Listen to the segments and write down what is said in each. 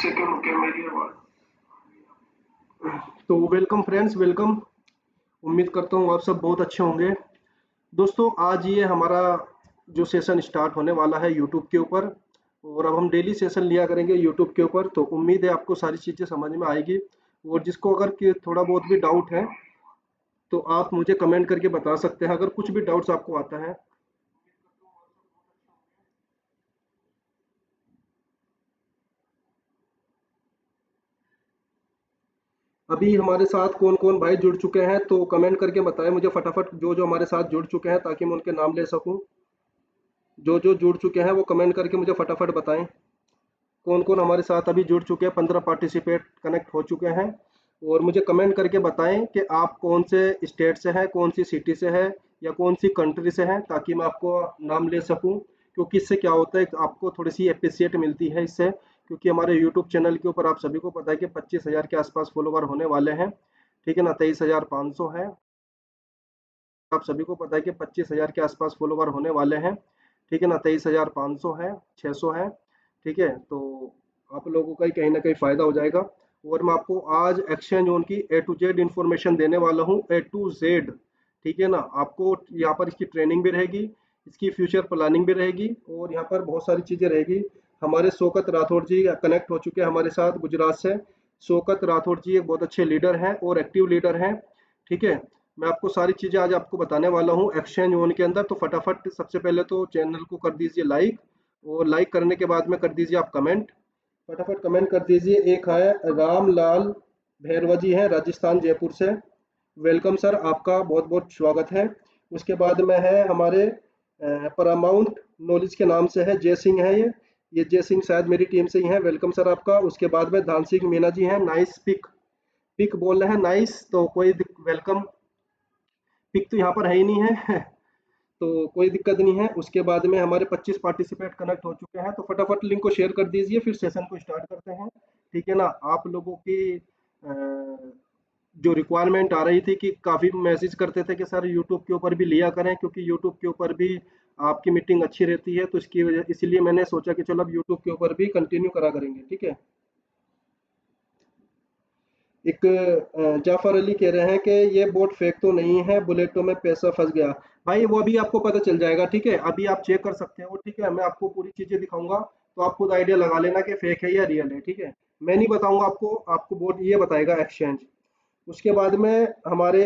Second के मेरी आवाज। तो वेलकम फ्रेंड्स, वेलकम। उम्मीद करता हूँ आप सब बहुत अच्छे होंगे। दोस्तों, आज ये हमारा जो सेशन स्टार्ट होने वाला है यूट्यूब के ऊपर, और अब हम डेली सेशन लिया करेंगे यूट्यूब के ऊपर। तो उम्मीद है आपको सारी चीज़ें समझ में आएगी, और जिसको अगर थोड़ा बहुत भी डाउट है तो आप मुझे कमेंट करके बता सकते हैं, अगर कुछ भी डाउट्स आपको आता है। अभी हमारे साथ कौन कौन भाई जुड़ चुके हैं तो कमेंट करके बताएं मुझे फटाफट, जो जो हमारे साथ जुड़ चुके हैं, ताकि मैं उनके नाम ले सकूं। जो जो जुड़ चुके हैं वो कमेंट करके मुझे फटाफट बताएं कौन कौन हमारे साथ अभी जुड़ चुके हैं। 15 पार्टिसिपेट कनेक्ट हो चुके हैं, और मुझे कमेंट करके बताएं कि आप कौन से स्टेट से हैं, कौन सी सिटी से है, या कौन सी कंट्री से हैं, ताकि मैं आपको नाम ले सकूं। क्योंकि इससे क्या होता है, आपको थोड़ी सी अप्रिसिएट मिलती है इससे। क्योंकि हमारे यूट्यूब चैनल के ऊपर आप सभी को पता है कि 25,000 के आसपास फॉलोवर होने वाले हैं, ठीक है ना। 23,500 है। आप सभी को पता है कि 25,000 के आसपास फॉलोवर होने वाले हैं, ठीक है ना। 23,500 है, 600 है, ठीक है। तो आप लोगों का ही कहीं ना कहीं फ़ायदा हो जाएगा। और मैं आपको आज एक्सचेंज जोन की A to Z इंफॉर्मेशन देने वाला हूँ, A to Z, ठीक है ना। आपको यहाँ पर इसकी ट्रेनिंग भी रहेगी, इसकी फ्यूचर प्लानिंग भी रहेगी, और यहाँ पर बहुत सारी चीज़ें रहेगी। हमारे शौकत राठौड़ जी कनेक्ट हो चुके हैं हमारे साथ गुजरात से। शौकत राठौड़ जी एक बहुत अच्छे लीडर हैं और एक्टिव लीडर हैं, ठीक है। मैं आपको सारी चीज़ें आज आपको बताने वाला हूँ एक्सचेंज जोन के अंदर। तो फटाफट सबसे पहले तो चैनल को कर दीजिए लाइक, और लाइक करने के बाद में कर दीजिए आप कमेंट। फटाफट कमेंट कर दीजिए। एक है रामलाल भैरवा जी हैं, राजस्थान जयपुर से। वेलकम सर, आपका बहुत बहुत स्वागत है। उसके बाद में है हमारे पैरामाउंट नॉलेज के नाम से है, जय सिंह है ये जय सिंह शायद मेरी टीम से ही है। वेलकम सर आपका। उसके बाद में धान सिंह मीना जी हैं, नाइस पिक, पिक बोल रहे हैं, नाइस। तो कोई वेलकम। पिक तो यहाँ पर है ही नहीं है तो कोई दिक्कत नहीं है। उसके बाद में हमारे 25 पार्टिसिपेट कनेक्ट हो चुके हैं। तो फटाफट लिंक को शेयर कर दीजिए, फिर सेशन को स्टार्ट करते हैं, ठीक है ना। आप लोगों की जो रिक्वायरमेंट आ रही थी कि काफ़ी मैसेज करते थे कि सर यूट्यूब के ऊपर भी लिया करें, क्योंकि यूट्यूब के ऊपर भी आपकी मीटिंग अच्छी रहती है। तो इसकी वजह, इसीलिए मैंने सोचा कि चलो अब यूट्यूब के ऊपर भी कंटिन्यू करा करेंगे, ठीक है। एक जाफर अली कह रहे हैं कि ये बोट फेक तो नहीं है, बुलेटों में पैसा फंस गया। भाई वो अभी आपको पता चल जाएगा, ठीक है। अभी आप चेक कर सकते हो, ठीक है। मैं आपको पूरी चीजें दिखाऊंगा, तो आप खुद आइडिया लगा लेना कि फेक है या रियल है, ठीक है। मैं नहीं बताऊंगा आपको, आपको बोट ये बताएगा एक्सचेंज। उसके बाद में हमारे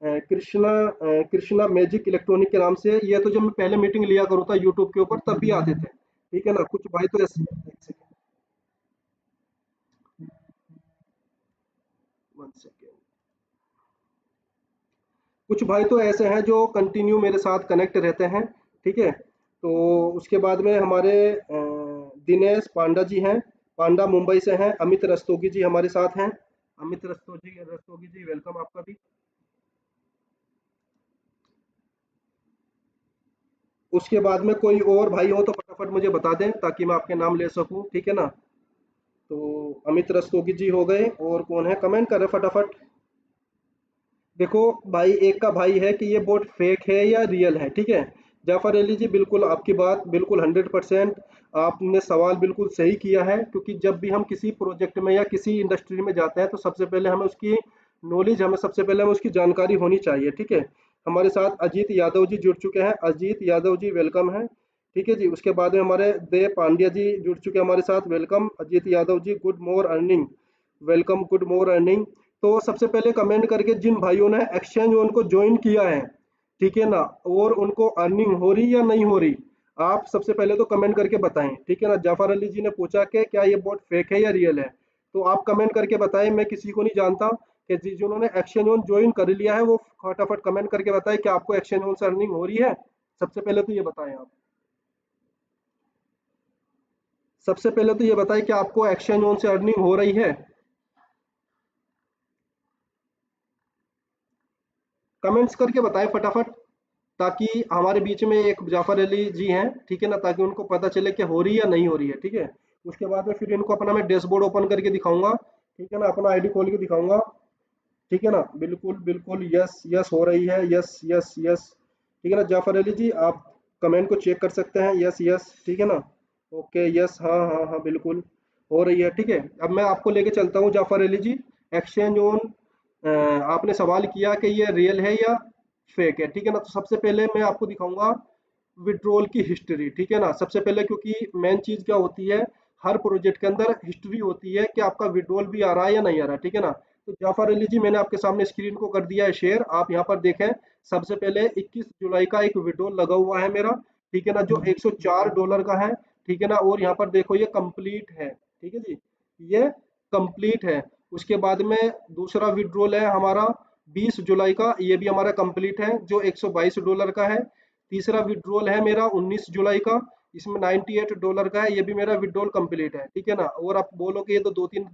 कृष्णा मैजिक इलेक्ट्रॉनिक के नाम से, ये तो जब मैं पहले मीटिंग लिया करूँ था यूट्यूब के ऊपर तब भी आते थे, ठीक है ना। कुछ भाई तो ऐसे, एक सेकेंड, 1 सेकेंड। कुछ भाई तो ऐसे हैं जो कंटिन्यू मेरे साथ कनेक्ट रहते हैं, ठीक है। तो उसके बाद में हमारे दिनेश पांडा जी हैं, पांडा मुंबई से हैं। अमित रस्तोगी जी हमारे साथ हैं। अमित रस्तोगी जी वेलकम आपका भी। उसके बाद में कोई और भाई हो तो फटाफट मुझे बता दें, ताकि मैं आपके नाम ले सकूं, ठीक है ना। तो अमित रस्तोगी जी हो गए, और कौन है कमेंट कर रहे फटाफट। देखो भाई, एक का भाई है कि ये बोट फेक है या रियल है, ठीक है। जाफर अली जी, बिल्कुल आपकी बात बिल्कुल 100%, आपने सवाल बिल्कुल सही किया है। क्योंकि जब भी हम किसी प्रोजेक्ट में या किसी इंडस्ट्री में जाते हैं तो सबसे पहले हमें उसकी नॉलेज, हमें सबसे पहले हमें उसकी जानकारी होनी चाहिए, ठीक है। हमारे साथ अजीत यादव जी जुड़ चुके हैं। अजीत यादव जी वेलकम है, ठीक है जी। उसके बाद में हमारे देव पांड्या जी जुड़ चुके हैं हमारे साथ। Welcome Ajit Yadav ji. Good morning, welcome, good morning. तो सबसे पहले कमेंट करके जिन भाइयों ने एक्सचेंज उनको ज्वाइन किया है, ठीक है ना, और उनको अर्निंग हो रही या नहीं हो रही, आप सबसे पहले तो कमेंट करके बताएं, ठीक है ना। जाफर अली जी ने पूछा कि क्या ये बोट फेक है या रियल है, तो आप कमेंट करके बताएं। मैं किसी को नहीं जानता कि जिन्होंने एक्सचेंज ऑन ज्वाइन कर लिया है वो फटाफट कमेंट करके बताएं कि आपको एक्सचेंज ऑन से अर्निंग हो रही है। सबसे पहले तो ये बताएं आप, सबसे पहले तो ये बताएं कि आपको एक्सचेंज ऑन से अर्निंग हो रही है। कमेंट्स करके बताएं फटाफट, ताकि हमारे बीच में एक जाफर अली जी हैं, ठीक है ना, ताकि उनको पता चले कि हो रही है या नहीं हो रही है, ठीक है। उसके बाद में फिर इनको अपना मैं डैशबोर्ड ओपन करके दिखाऊंगा, ठीक है ना, अपना आईडी खोल के दिखाऊंगा, ठीक है ना। बिल्कुल बिल्कुल, यस यस हो रही है, यस यस यस, ठीक है ना। जाफर अली जी आप कमेंट को चेक कर सकते हैं, यस यस, ठीक है ना। ओके, यस, हाँ हाँ हाँ बिल्कुल। हो रही है, ठीक है। अब मैं आपको लेके चलता हूँ जाफर अली जी, एक्सचेंज ऑन, आपने सवाल किया कि ये रियल है या फेक है, ठीक है ना। तो सबसे पहले मैं आपको दिखाऊंगा विड्रॉल की हिस्ट्री, ठीक है ना। सबसे पहले, क्योंकि मेन चीज क्या होती है, हर प्रोजेक्ट के अंदर हिस्ट्री होती है कि आपका विड्रॉल भी आ रहा है या नहीं आ रहा है, ठीक है ना। तो जाफर अली जी, मैंने आपके सामने स्क्रीन को कर दिया है शेयर, आप यहाँ पर देखें। सबसे पहले 21 जुलाई का एक विड्रॉल लगा हुआ है मेरा, ठीक है ना, जो $104 का है, ठीक है ना। और यहाँ पर देखो ये कंप्लीट है, ठीक है जी, ये कंप्लीट है। उसके बाद में दूसरा विड्रॉल है हमारा 20 जुलाई का, ये भी हमारा कंप्लीट है, जो $122 का है। तीसरा विड्रॉल है मेरा 19 जुलाई का, इसमें $98 का है, ये भी मेरा विड्रॉल कंप्लीट है, ठीक है ना। और आप बोलोगे ये तो दो तीन,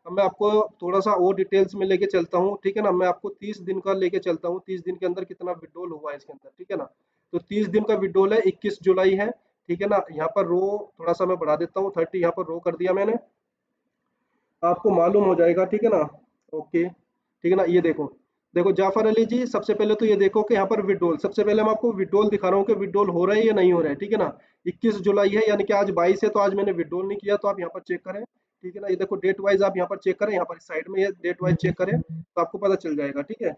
अब मैं आपको थोड़ा सा और डिटेल्स में लेके चलता हूँ, ठीक है ना। मैं आपको 30 दिन का लेके चलता हूँ, 30 दिन के अंदर कितना विड्रॉल हुआ है इसके अंदर, ठीक है ना। तो 30 दिन का विड्रॉल है, 21 जुलाई है, ठीक है ना। यहाँ पर रो थोड़ा सा मैं बढ़ा देता हूँ, 30 यहाँ पर रो कर दिया मैंने, आपको मालूम हो जाएगा, ठीक है ना। ओके, ठीक है ना। ये देखो, देखो जाफर अली जी, सबसे पहले तो ये देखो कि यहाँ पर विड्रॉल, सबसे पहले मैं आपको विड्रॉल दिखा रहा हूँ कि विड्रॉल हो रहा है या नहीं हो रहा है, ठीक है ना। 21 जुलाई है, यानी कि आज 22 है, तो आज मैंने विड्रॉल नहीं किया, तो आप यहाँ पर चेक करें, ठीक है ना। ये देखो डेट वाइज आप यहाँ पर चेक करें, यहाँ पर साइड में ये डेट वाइज चेक करें तो आपको पता चल जाएगा, ठीक है।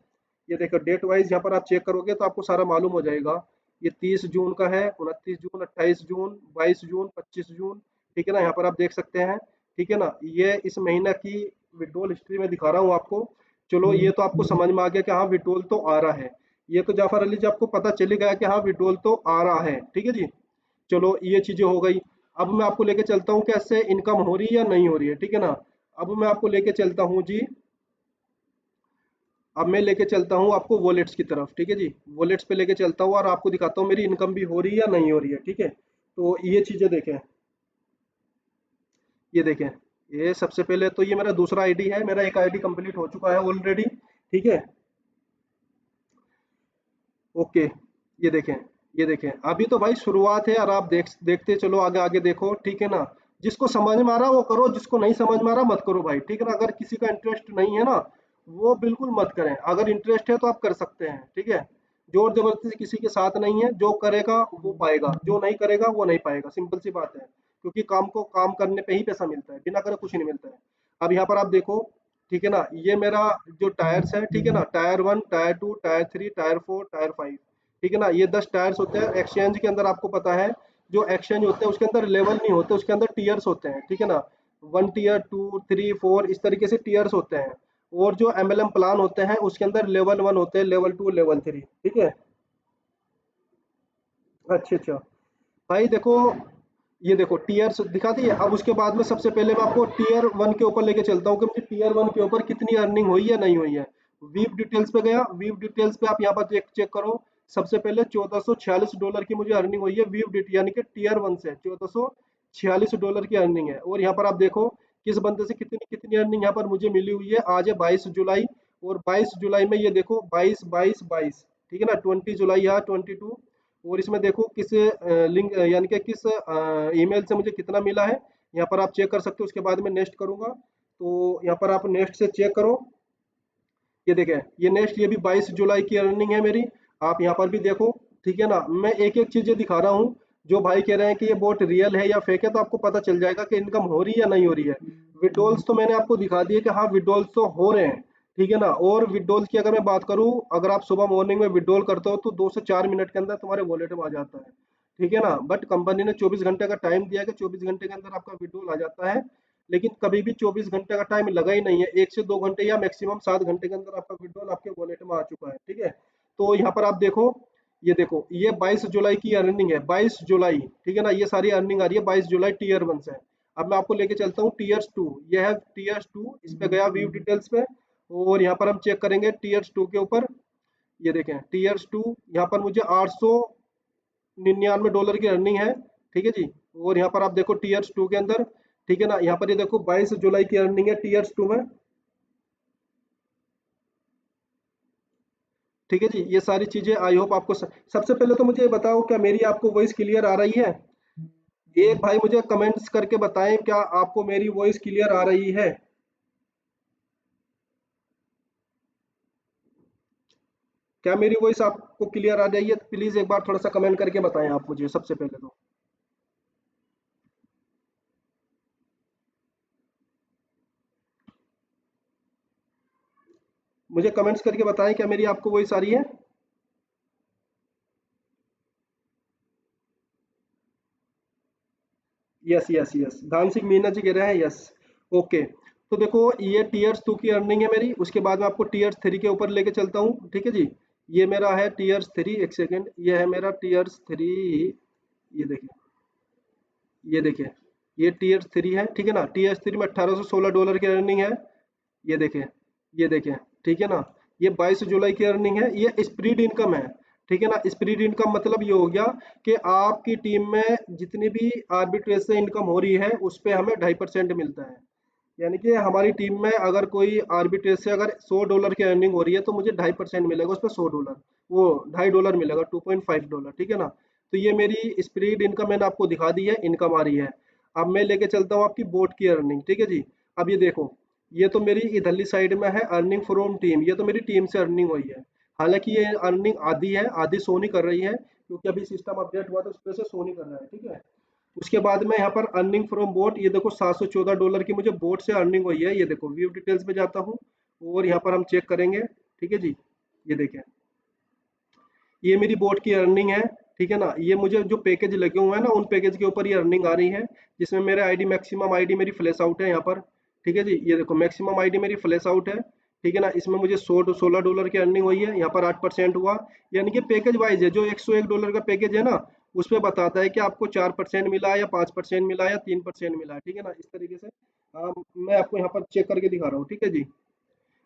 ये देखो डेट वाइज यहाँ पर आप चेक करोगे तो आपको सारा मालूम हो जाएगा। ये 30 जून का है, 29 जून, 28 जून, 22 जून, 25 जून, ठीक है ना। यहाँ पर आप देख सकते हैं, ठीक है ना। ये इस महीना की विड्रॉल हिस्ट्री में दिखा रहा हूँ आपको। चलो ये तो आपको समझ में आ गया कि हाँ विड्रॉल तो आ रहा है। ये तो जाफर अली जी आपको पता चल गया कि हाँ विड्रॉल तो आ रहा है, ठीक है जी। चलो ये चीजें हो गई। अब मैं आपको लेके चलता हूँ कि इससे इनकम हो रही है या नहीं हो रही है, ठीक है ना। अब मैं आपको लेके चलता हूँ जी, अब मैं लेके चलता हूँ आपको वॉलेट्स की तरफ, ठीक है जी। वॉलेट्स पे लेके चलता हूँ और आपको दिखाता हूँ मेरी इनकम भी हो रही है या नहीं हो रही है, ठीक है। तो ये चीजें देखें, ये देखें, ये सबसे पहले तो ये मेरा दूसरा आईडी है, मेरा एक आईडी कंप्लीट हो चुका है ऑलरेडी, ठीक है। ओके, ये देखें, ये देखें, अभी तो भाई शुरुआत है, और आप देखते चलो, आगे आगे देखो, ठीक है ना। जिसको समझ में आ रहा वो करो, जिसको नहीं समझ में आ रहा मत करो भाई, ठीक है ना। अगर किसी का इंटरेस्ट नहीं है ना, वो बिल्कुल मत करें। अगर इंटरेस्ट है तो आप कर सकते हैं, ठीक है। जोर जबरदस्ती किसी के साथ नहीं है, जो करेगा वो पाएगा, जो नहीं करेगा वो नहीं पाएगा, सिंपल सी बात है। क्योंकि काम को काम करने पे ही पैसा मिलता है, बिना करे कुछ नहीं मिलता है। अब यहाँ पर आप देखो, ठीक है ना, ये मेरा जो टायर्स है, ठीक है ना, tyre 1, tyre 2, tyre 3, tyre 4, tyre 5, ठीक है ना। ये 10 टायर्स होते हैं। एक्सचेंज के अंदर आपको पता है, जो एक्सचेंज होते हैं उसके अंदर लेवल नहीं होते, उसके अंदर टीयर्स होते हैं, ठीक है ना। 1 टीयर, 2, 3, 4, इस तरीके से टीयर्स होते हैं। और जो एमएलएम प्लान होते हैं उसके अंदर लेवल 1 होते हैं, लेवल 2, लेवल 3, ठीक है। अच्छा अच्छा, भाई देखो, ये देखो टीयर्स दिखा दिए। अब उसके बाद में सबसे पहले मैं आपको टीयर 1 के ऊपर लेके चलता हूँ कि मुझे टीयर 1 के ऊपर कितनी अर्निंग हुई है नहीं हुई है। वीव डिटेल्स पे गया, वीव डिटेल्स पे आप यहाँ पर चेक चेक करो। सबसे पहले $1446 की मुझे अर्निंग हुई है वीव डिट, यानी कि टीयर 1 से $1446 की अर्निंग है। और यहाँ पर आप देखो किस बंदे से कितनी कितनी अर्निंग यहाँ पर मुझे मिली हुई है। आज है 22 जुलाई, और 22 जुलाई में ये देखो 22 22 22, ठीक है ना। 20 जुलाई या 22। और इसमें देखो किस लिंक, यानी कि किस ईमेल से मुझे कितना मिला है, यहाँ पर आप चेक कर सकते हो। उसके बाद में नेक्स्ट करूंगा, तो यहाँ पर आप नेक्स्ट से चेक करो। ये देखें, ये नेक्स्ट, ये भी 22 जुलाई की अर्निंग है मेरी, आप यहाँ पर भी देखो, ठीक है ना। मैं एक एक चीजें दिखा रहा हूँ। जो भाई कह रहे हैं कि ये बोट रियल है या फेक है, तो आपको पता चल जाएगा कि इनकम हो रही है या नहीं हो रही है। विड्रॉल्स तो मैंने आपको दिखा दिए कि हाँ विड्रॉल्स तो हो रहे हैं, ठीक है ना। और विड्रॉल्स की अगर मैं बात करूँ, अगर आप सुबह मॉर्निंग में विड्रॉल करते हो तो 2 से 4 मिनट के अंदर तुम्हारे वॉलेट में आ जाता है, ठीक है ना। बट कंपनी ने 24 घंटे का टाइम दिया है कि 24 घंटे के अंदर आपका विड्रॉल आ जाता है। लेकिन कभी भी 24 घंटे का टाइम लगा ही नहीं है, 1 से 2 घंटे या मैक्सिमम 7 घंटे के अंदर आपका विड्रॉल आपके वॉलेट में आ चुका है, ठीक है। तो यहाँ पर आप देखो, ये 22 जुलाई की अर्निंग है, 22 जुलाई, ठीक है ना। ये सारी अर्निंग आ रही है 22 जुलाई टीयर 1 से। अब मैं आपको लेके चलता हूँ टीयर्स 2, ये है टीयर्स 2, इस पे गया व्यू डिटेल्स पे। और यहाँ पर हम चेक करेंगे टीयर्स 2 के ऊपर। ये देखें टीयर्स 2, यहाँ पर मुझे $899 की अर्निंग है, ठीक है जी। और यहाँ पर आप देखो टीयर्स 2 के अंदर, ठीक है ना, यहाँ पर ये देखो 22 जुलाई की अर्निंग है टीयर्स 2 में, ठीक है जी। ये सारी चीजें आई होप आपको सबसे पहले तो मुझे ये बताओ, क्या मेरी आपको वॉइस क्लियर आ रही है? एक भाई मुझे कमेंट्स करके बताएं, क्या आपको मेरी वॉइस क्लियर आ रही है? क्या मेरी वॉइस आपको क्लियर आ रही है? तो प्लीज एक बार थोड़ा सा कमेंट करके बताएं आप मुझे सबसे पहले तो। मुझे कमेंट्स करके बताएं क्या मेरी आपको वही सारी है। यस यस यस, धान सिंह मीना जी कह रहे हैं यस। ओके, तो देखो ये टीयर्स टू की अर्निंग है मेरी, उसके बाद मैं आपको टीयर्स थ्री के ऊपर लेके चलता हूँ, ठीक है जी। ये मेरा है टीयर्स थ्री, एक सेकेंड, ये है मेरा टीयर्स थ्री, ये देखिए, ये देखिए, ये टीयर थ्री है, ठीक है ना। टीयर थ्री में $1816 की अर्निंग है, ये देखिए, ये देखिए, ठीक है ना। ये 22 जुलाई की अर्निंग है, ये स्प्रीड इनकम है, ठीक है ना। स्प्रीड इनकम मतलब ये हो गया कि आपकी टीम में जितनी भी आर्बिट्रेज से इनकम हो रही है उस पे हमें 2.5% मिलता है। यानी कि हमारी टीम में अगर कोई आर्बिट्रेज से अगर $100 की अर्निंग हो रही है तो मुझे 2.5% मिलेगा उस पर, $100, वो $2.5 मिलेगा, $2.5, ठीक है ना। तो ये मेरी स्प्रीड इनकम मैंने आपको दिखा दी है, इनकम आ रही है। अब मैं लेके चलता हूँ आपकी बोट की अर्निंग, ठीक है जी। अब ये देखो, ये तो मेरी इधरली साइड में है अर्निंग फ्रॉम टीम, ये तो मेरी टीम से अर्निंग हुई है। हालांकि ये अर्निंग आधी है, आधी शो नहीं कर रही है क्योंकि अभी सिस्टम अपडेट हुआ तो उस वजह से शो नहीं कर रहा है, ठीक है। उसके बाद में यहाँ पर अर्निंग फ्रॉम बोट, ये देखो $714 की मुझे बोट से अर्निंग हुई है। ये देखो व्यू डिटेल्स में जाता हूँ और यहाँ पर हम चेक करेंगे, ठीक है जी। ये देखें, ये मेरी बोट की अर्निंग है, ठीक है ना। ये मुझे जो पैकेज लगे हुए हैं ना उन पैकेज के ऊपर ये अर्निंग आ रही है, जिसमें मेरे आईडी मैक्सिमम आईडी मेरी फ्लैश आउट है यहाँ पर, ठीक है जी। ये देखो मैक्सिमम आईडी मेरी फ्लैश आउट है, ठीक है ना। इसमें मुझे $16 की अर्निंग हुई है, यहाँ पर 8% हुआ। यानी कि पैकेज वाइज है, जो $101 का पैकेज है ना उस पर बताता है कि आपको 4% मिला है या 5% मिला है या 3% मिला है, ठीक है ना, इस तरीके से। मैं आपको यहाँ पर चेक करके दिखा रहा हूँ, ठीक है जी।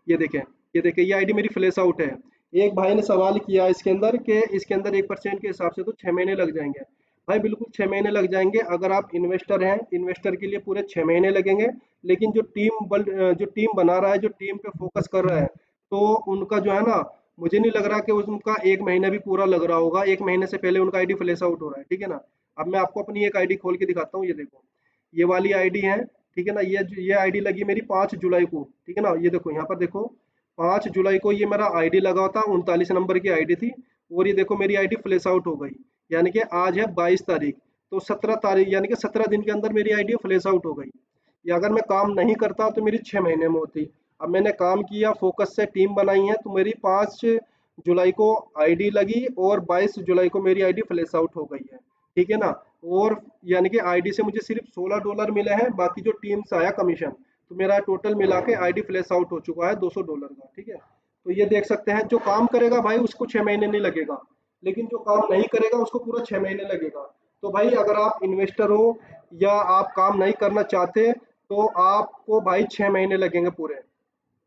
ये देखें, ये देखें, ये आईडी मेरी फ्लैश आउट है। एक भाई ने सवाल किया इसके अंदर कि इसके अंदर 1% के हिसाब से तो 6 महीने लग जाएंगे। भाई बिल्कुल 6 महीने लग जाएंगे, अगर आप इन्वेस्टर हैं, इन्वेस्टर के लिए पूरे 6 महीने लगेंगे। लेकिन जो टीम जो टीम बना रहा है, जो टीम पे फोकस कर रहा है, तो उनका जो है ना, मुझे नहीं लग रहा कि उनका 1 महीना भी पूरा लग रहा होगा, 1 महीने से पहले उनका आईडी फ्लैश आउट हो रहा है, ठीक है ना। अब मैं आपको अपनी एक आईडी खोल के दिखाता हूँ, ये देखो, ये वाली आईडी है, ठीक है ना। ये आईडी लगी मेरी 5 जुलाई को, ठीक है ना। ये देखो यहाँ पर देखो, 5 जुलाई को ये मेरा आईडी लगा था, 39 नंबर की आईडी थी। और ये देखो मेरी आईडी फ्लैश आउट हो गई, यानी कि आज है 22 तारीख, तो 17 तारीख यानी कि 17 दिन के अंदर मेरी आईडी फ्लैश आउट हो गई। या अगर मैं काम नहीं करता तो मेरी 6 महीने में होती। अब मैंने काम किया, फोकस से टीम बनाई है, तो मेरी 5 जुलाई को आईडी लगी और 22 जुलाई को मेरी आईडी फ्लैश आउट हो गई है, ठीक है ना। और यानी कि आईडी से मुझे सिर्फ $16 मिले हैं, बाकी जो टीम से आया कमीशन, तो मेरा टोटल मिला के आईडी फ्लैश आउट हो चुका है $200 का, ठीक है। तो ये देख सकते हैं, जो काम करेगा भाई उसको 6 महीने नहीं लगेगा, लेकिन जो काम नहीं करेगा उसको पूरा 6 महीने लगेगा। तो भाई अगर आप इन्वेस्टर हो या आप काम नहीं करना चाहते तो आपको भाई 6 महीने लगेंगे पूरे।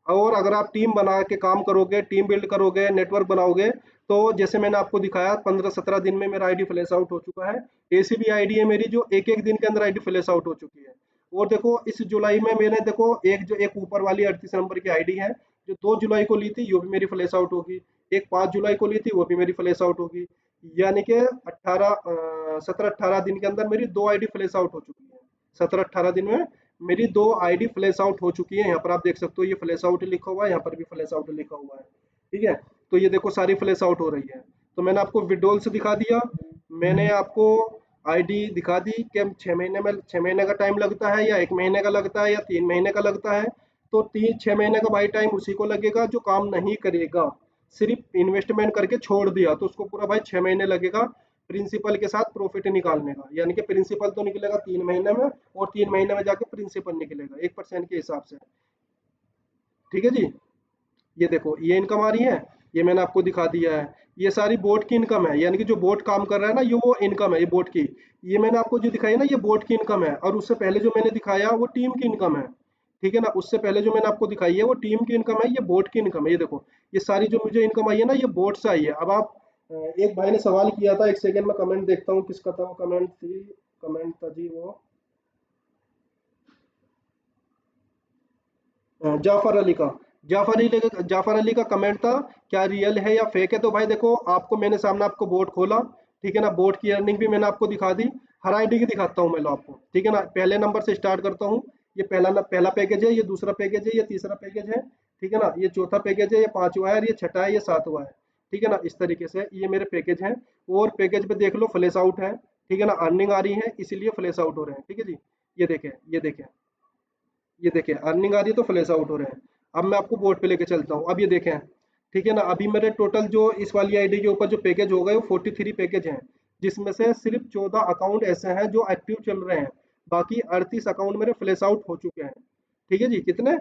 और अगर आप टीम बना के काम करोगे, टीम बिल्ड करोगे, नेटवर्क बनाओगे, तो जैसे मैंने आपको दिखाया 15-17 दिन में मेरा आईडी फ्लैश आउट हो चुका है। ऐसी भी आईडी है मेरी जो एक एक दिन के अंदर आईडी फ्लैश आउट हो चुकी है। और देखो इस जुलाई में मैंने देखो एक ऊपर वाली 38 नंबर की आईडी है, जो 2 जुलाई को ली थी, वो भी मेरी फ्लैश आउट होगी। एक 5 जुलाई को ली थी, वो भी मेरी फ्लैश आउट होगी। यानी कि 17-18 दिन के अंदर मेरी दो आईडी फ्लैश आउट हो चुकी है। 17-18 दिन में मेरी दो आईडी फ्लैश आउट हो चुकी है। यहाँ पर आप देख सकते हो, ये फ्लैश आउट लिखा हुआ है, यहाँ पर भी फ्लैश आउट लिखा हुआ है, ठीक है। तो ये देखो सारी फ्लैश आउट हो रही है। तो मैंने आपको विड्रॉल से दिखा दिया, मैंने आपको आईडी दिखा दी कि 6 महीने का टाइम लगता है या 1 महीने का लगता है या 3 महीने का लगता है। तो 6 महीने का भाई टाइम उसी को लगेगा जो काम नहीं करेगा, सिर्फ इन्वेस्टमेंट करके छोड़ दिया तो उसको पूरा भाई 6 महीने लगेगा प्रिंसिपल के साथ प्रॉफिट निकालने का। यानी कि प्रिंसिपल तो निकलेगा 3 महीने में, और 3 महीने में जाके प्रिंसिपल निकलेगा 1% के हिसाब से, ठीक है जी। ये देखो ये इनकम आ रही है, ये मैंने आपको दिखा दिया है। ये सारी बोट की इनकम है, यानी कि जो बोट काम कर रहा है ना, ये वो इनकम है, ये बोट की। ये मैंने आपको जो दिखाई ना, ये बोट की इनकम है, और उससे पहले जो मैंने दिखाया वो टीम की इनकम है, ठीक है ना। उससे पहले जो मैंने आपको दिखाई है वो टीम की इनकम है, ये बोट की इनकम है। ये देखो ये सारी जो मुझे इनकम आई है ना, ये बोट से आई है। अब आप एक भाई ने सवाल किया था, एक सेकंड में कमेंट देखता हूँ किसका था वो कमेंट थी, कमेंट था जी वो जाफर अली का। जाफर अली का कमेंट था, क्या रियल है या फेक है। तो भाई देखो, आपको मैंने सामने आपको बोट खोला, ठीक है ना। बोट की अर्निंग भी मैंने आपको दिखा दी, हर आईडी की दिखाता हूँ मैं लो आपको, ठीक है ना। पहले नंबर से स्टार्ट करता हूँ। ये पहला पैकेज है, ये दूसरा पैकेज है, ये तीसरा पैकेज है, ठीक है ना। ये चौथा पैकेज है, ये पांचवा है, और ये छठा है, ये सातवां है, ठीक है ना। इस तरीके से ये मेरे पैकेज हैं। और पैकेज पे देख लो फ्लैश आउट है, ठीक है ना, अर्निंग आ रही है इसीलिए फ्लैश आउट हो रहे हैं, ठीक है जी। ये देखें, ये देखें, ये देखिए अर्निंग आ रही है तो फ्लैश आउट हो रहे हैं। अब मैं आपको बोर्ड पे लेके चलता हूँ। अब ये देखें, ठीक है ना, अभी मेरे टोटल जो इस वाली आईडी के ऊपर जो पैकेज हो गए वो 43 पैकेज हैं, जिसमें से सिर्फ 14 अकाउंट ऐसे हैं जो एक्टिव चल रहे हैं, बाकी 38 अकाउंट मेरे फ्लैश आउट हो चुके हैं। ठीक है जी, कितने?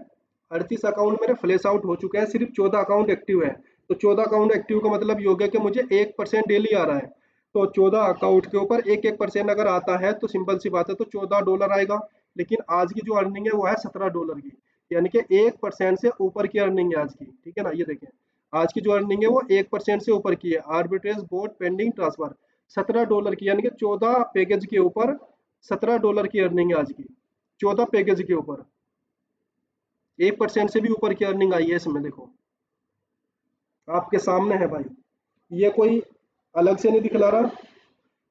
38 अकाउंट मेरे फ्लैश आउट हो चुके हैं, सिर्फ 14 अकाउंट एक्टिव है। तो 14 अकाउंट एक्टिव का मतलब ये हो गया कि मुझे 1% डेली आ रहा है। तो 14 अकाउंट के ऊपर 1% अगर आता है तो सिंपल सी बात है, तो $14 आएगा। लेकिन आज की जो अर्निंग है वो है $17 की, यानी कि 1% से ऊपर की अर्निंग है आज की। ठीक है ना, ये देखें, आज की जो अर्निंग है वो 1% से ऊपर की है। आर्बिट्रेज बोर्ड पेंडिंग ट्रांसफर $17 की, यानी कि 14 पैकेज के ऊपर $17 की अर्निंग है आज की। 14 पैकेज के ऊपर 1% से भी ऊपर की अर्निंग आई है इसमें, देखो आपके सामने है भाई। ये कोई अलग से नहीं दिखला रहा,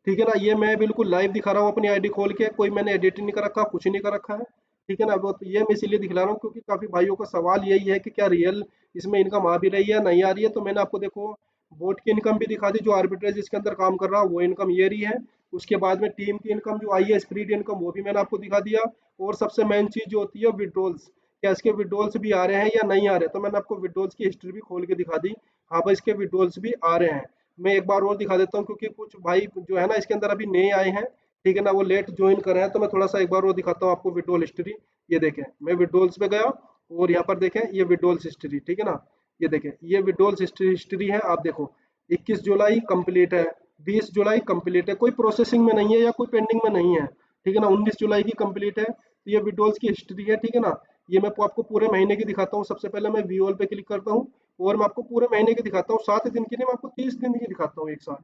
ठीक है ना, ये मैं बिल्कुल लाइव दिखा रहा हूँ अपनी आईडी खोल के, कोई मैंने एडिट नहीं कर रखा, कुछ नहीं कर रखा है। ठीक है ना, वो तो ये मैं इसीलिए दिखला रहा हूँ क्योंकि काफी भाइयों का सवाल यही है कि क्या रियल इसमें इनकम आ भी रही है नहीं आ रही है। तो मैंने आपको देखो बोट की इनकम भी दिखा दी, जो आर्बिट्रेज इसके अंदर काम कर रहा है वो इनकम ये रही है। उसके बाद में टीम की इनकम जो आई है स्प्रीड इनकम, वो भी मैंने आपको दिखा दिया। और सबसे मेन चीज जो होती है विड्रॉल्स, क्या इसके विड्रॉल्स भी आ रहे हैं या नहीं आ रहे, तो मैंने आपको विड्रॉल्स की हिस्ट्री भी खोल के दिखा दी। हाँ भाई, इसके विड्रॉल्स भी आ रहे हैं। मैं एक बार और दिखा देता हूँ क्योंकि कुछ भाई जो है ना इसके अंदर अभी नए आए हैं, ठीक है ना, वो लेट ज्वाइन कर रहे हैं, तो मैं थोड़ा सा एक बार और दिखाता हूँ आपको विड्रॉल हिस्ट्री। ये देखें, मैं विड्रॉल्स पे गया और यहाँ पर देखें ये विड्रॉल्स हिस्ट्री, ठीक है ना, ये देखें ये विड्रॉल्स हिस्ट्री है। आप देखो 21 जुलाई कंप्लीट है, 20 जुलाई कंप्लीट है, कोई प्रोसेसिंग में नहीं है या कोई पेंडिंग में नहीं है। ठीक है ना, 19 जुलाई की कंप्लीट है, तो ये विड्रॉल्स की हिस्ट्री है। ठीक है ना, ये मैं आपको पूरे महीने की दिखाता हूँ। सबसे पहले मैं व्यू ऑल पे क्लिक करता हूँ और मैं आपको पूरे महीने की दिखाता हूँ, 7 दिन की नहीं, मैं आपको 30 दिन की दिखाता हूँ एक साथ।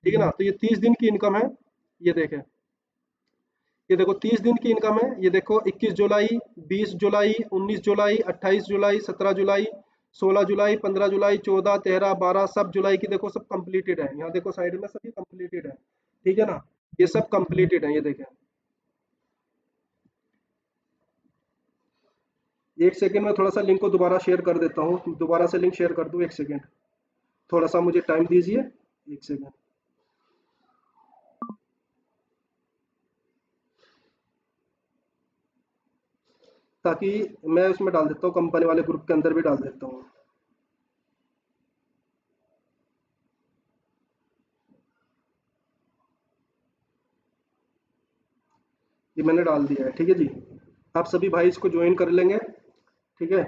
ठीक है ना, तो ये 30 दिन की इनकम है। ये देखें, ये देखो 30 दिन की इनकम है। ये देखो 21 जुलाई, 20 जुलाई, 19 जुलाई, 28 जुलाई, 17 जुलाई, 16 जुलाई, 15 जुलाई, 14, 13, 12, सब जुलाई की देखो, सब कंप्लीटेड है। यहाँ देखो साइड में सभी कंप्लीटेड है। ठीक है ना, ये सब कंप्लीटेड है। ये देखें, एक सेकेंड में थोड़ा सा लिंक को दोबारा शेयर कर देता हूँ, दोबारा से लिंक शेयर कर दूँ, एक सेकेंड, थोड़ा सा मुझे टाइम दीजिए, एक सेकेंड, ताकि मैं उसमें डाल देता हूँ, कंपनी वाले ग्रुप के अंदर भी डाल देता हूँ। ये मैंने डाल दिया है, ठीक है जी। आप सभी भाई इसको ज्वाइन कर लेंगे, ठीक है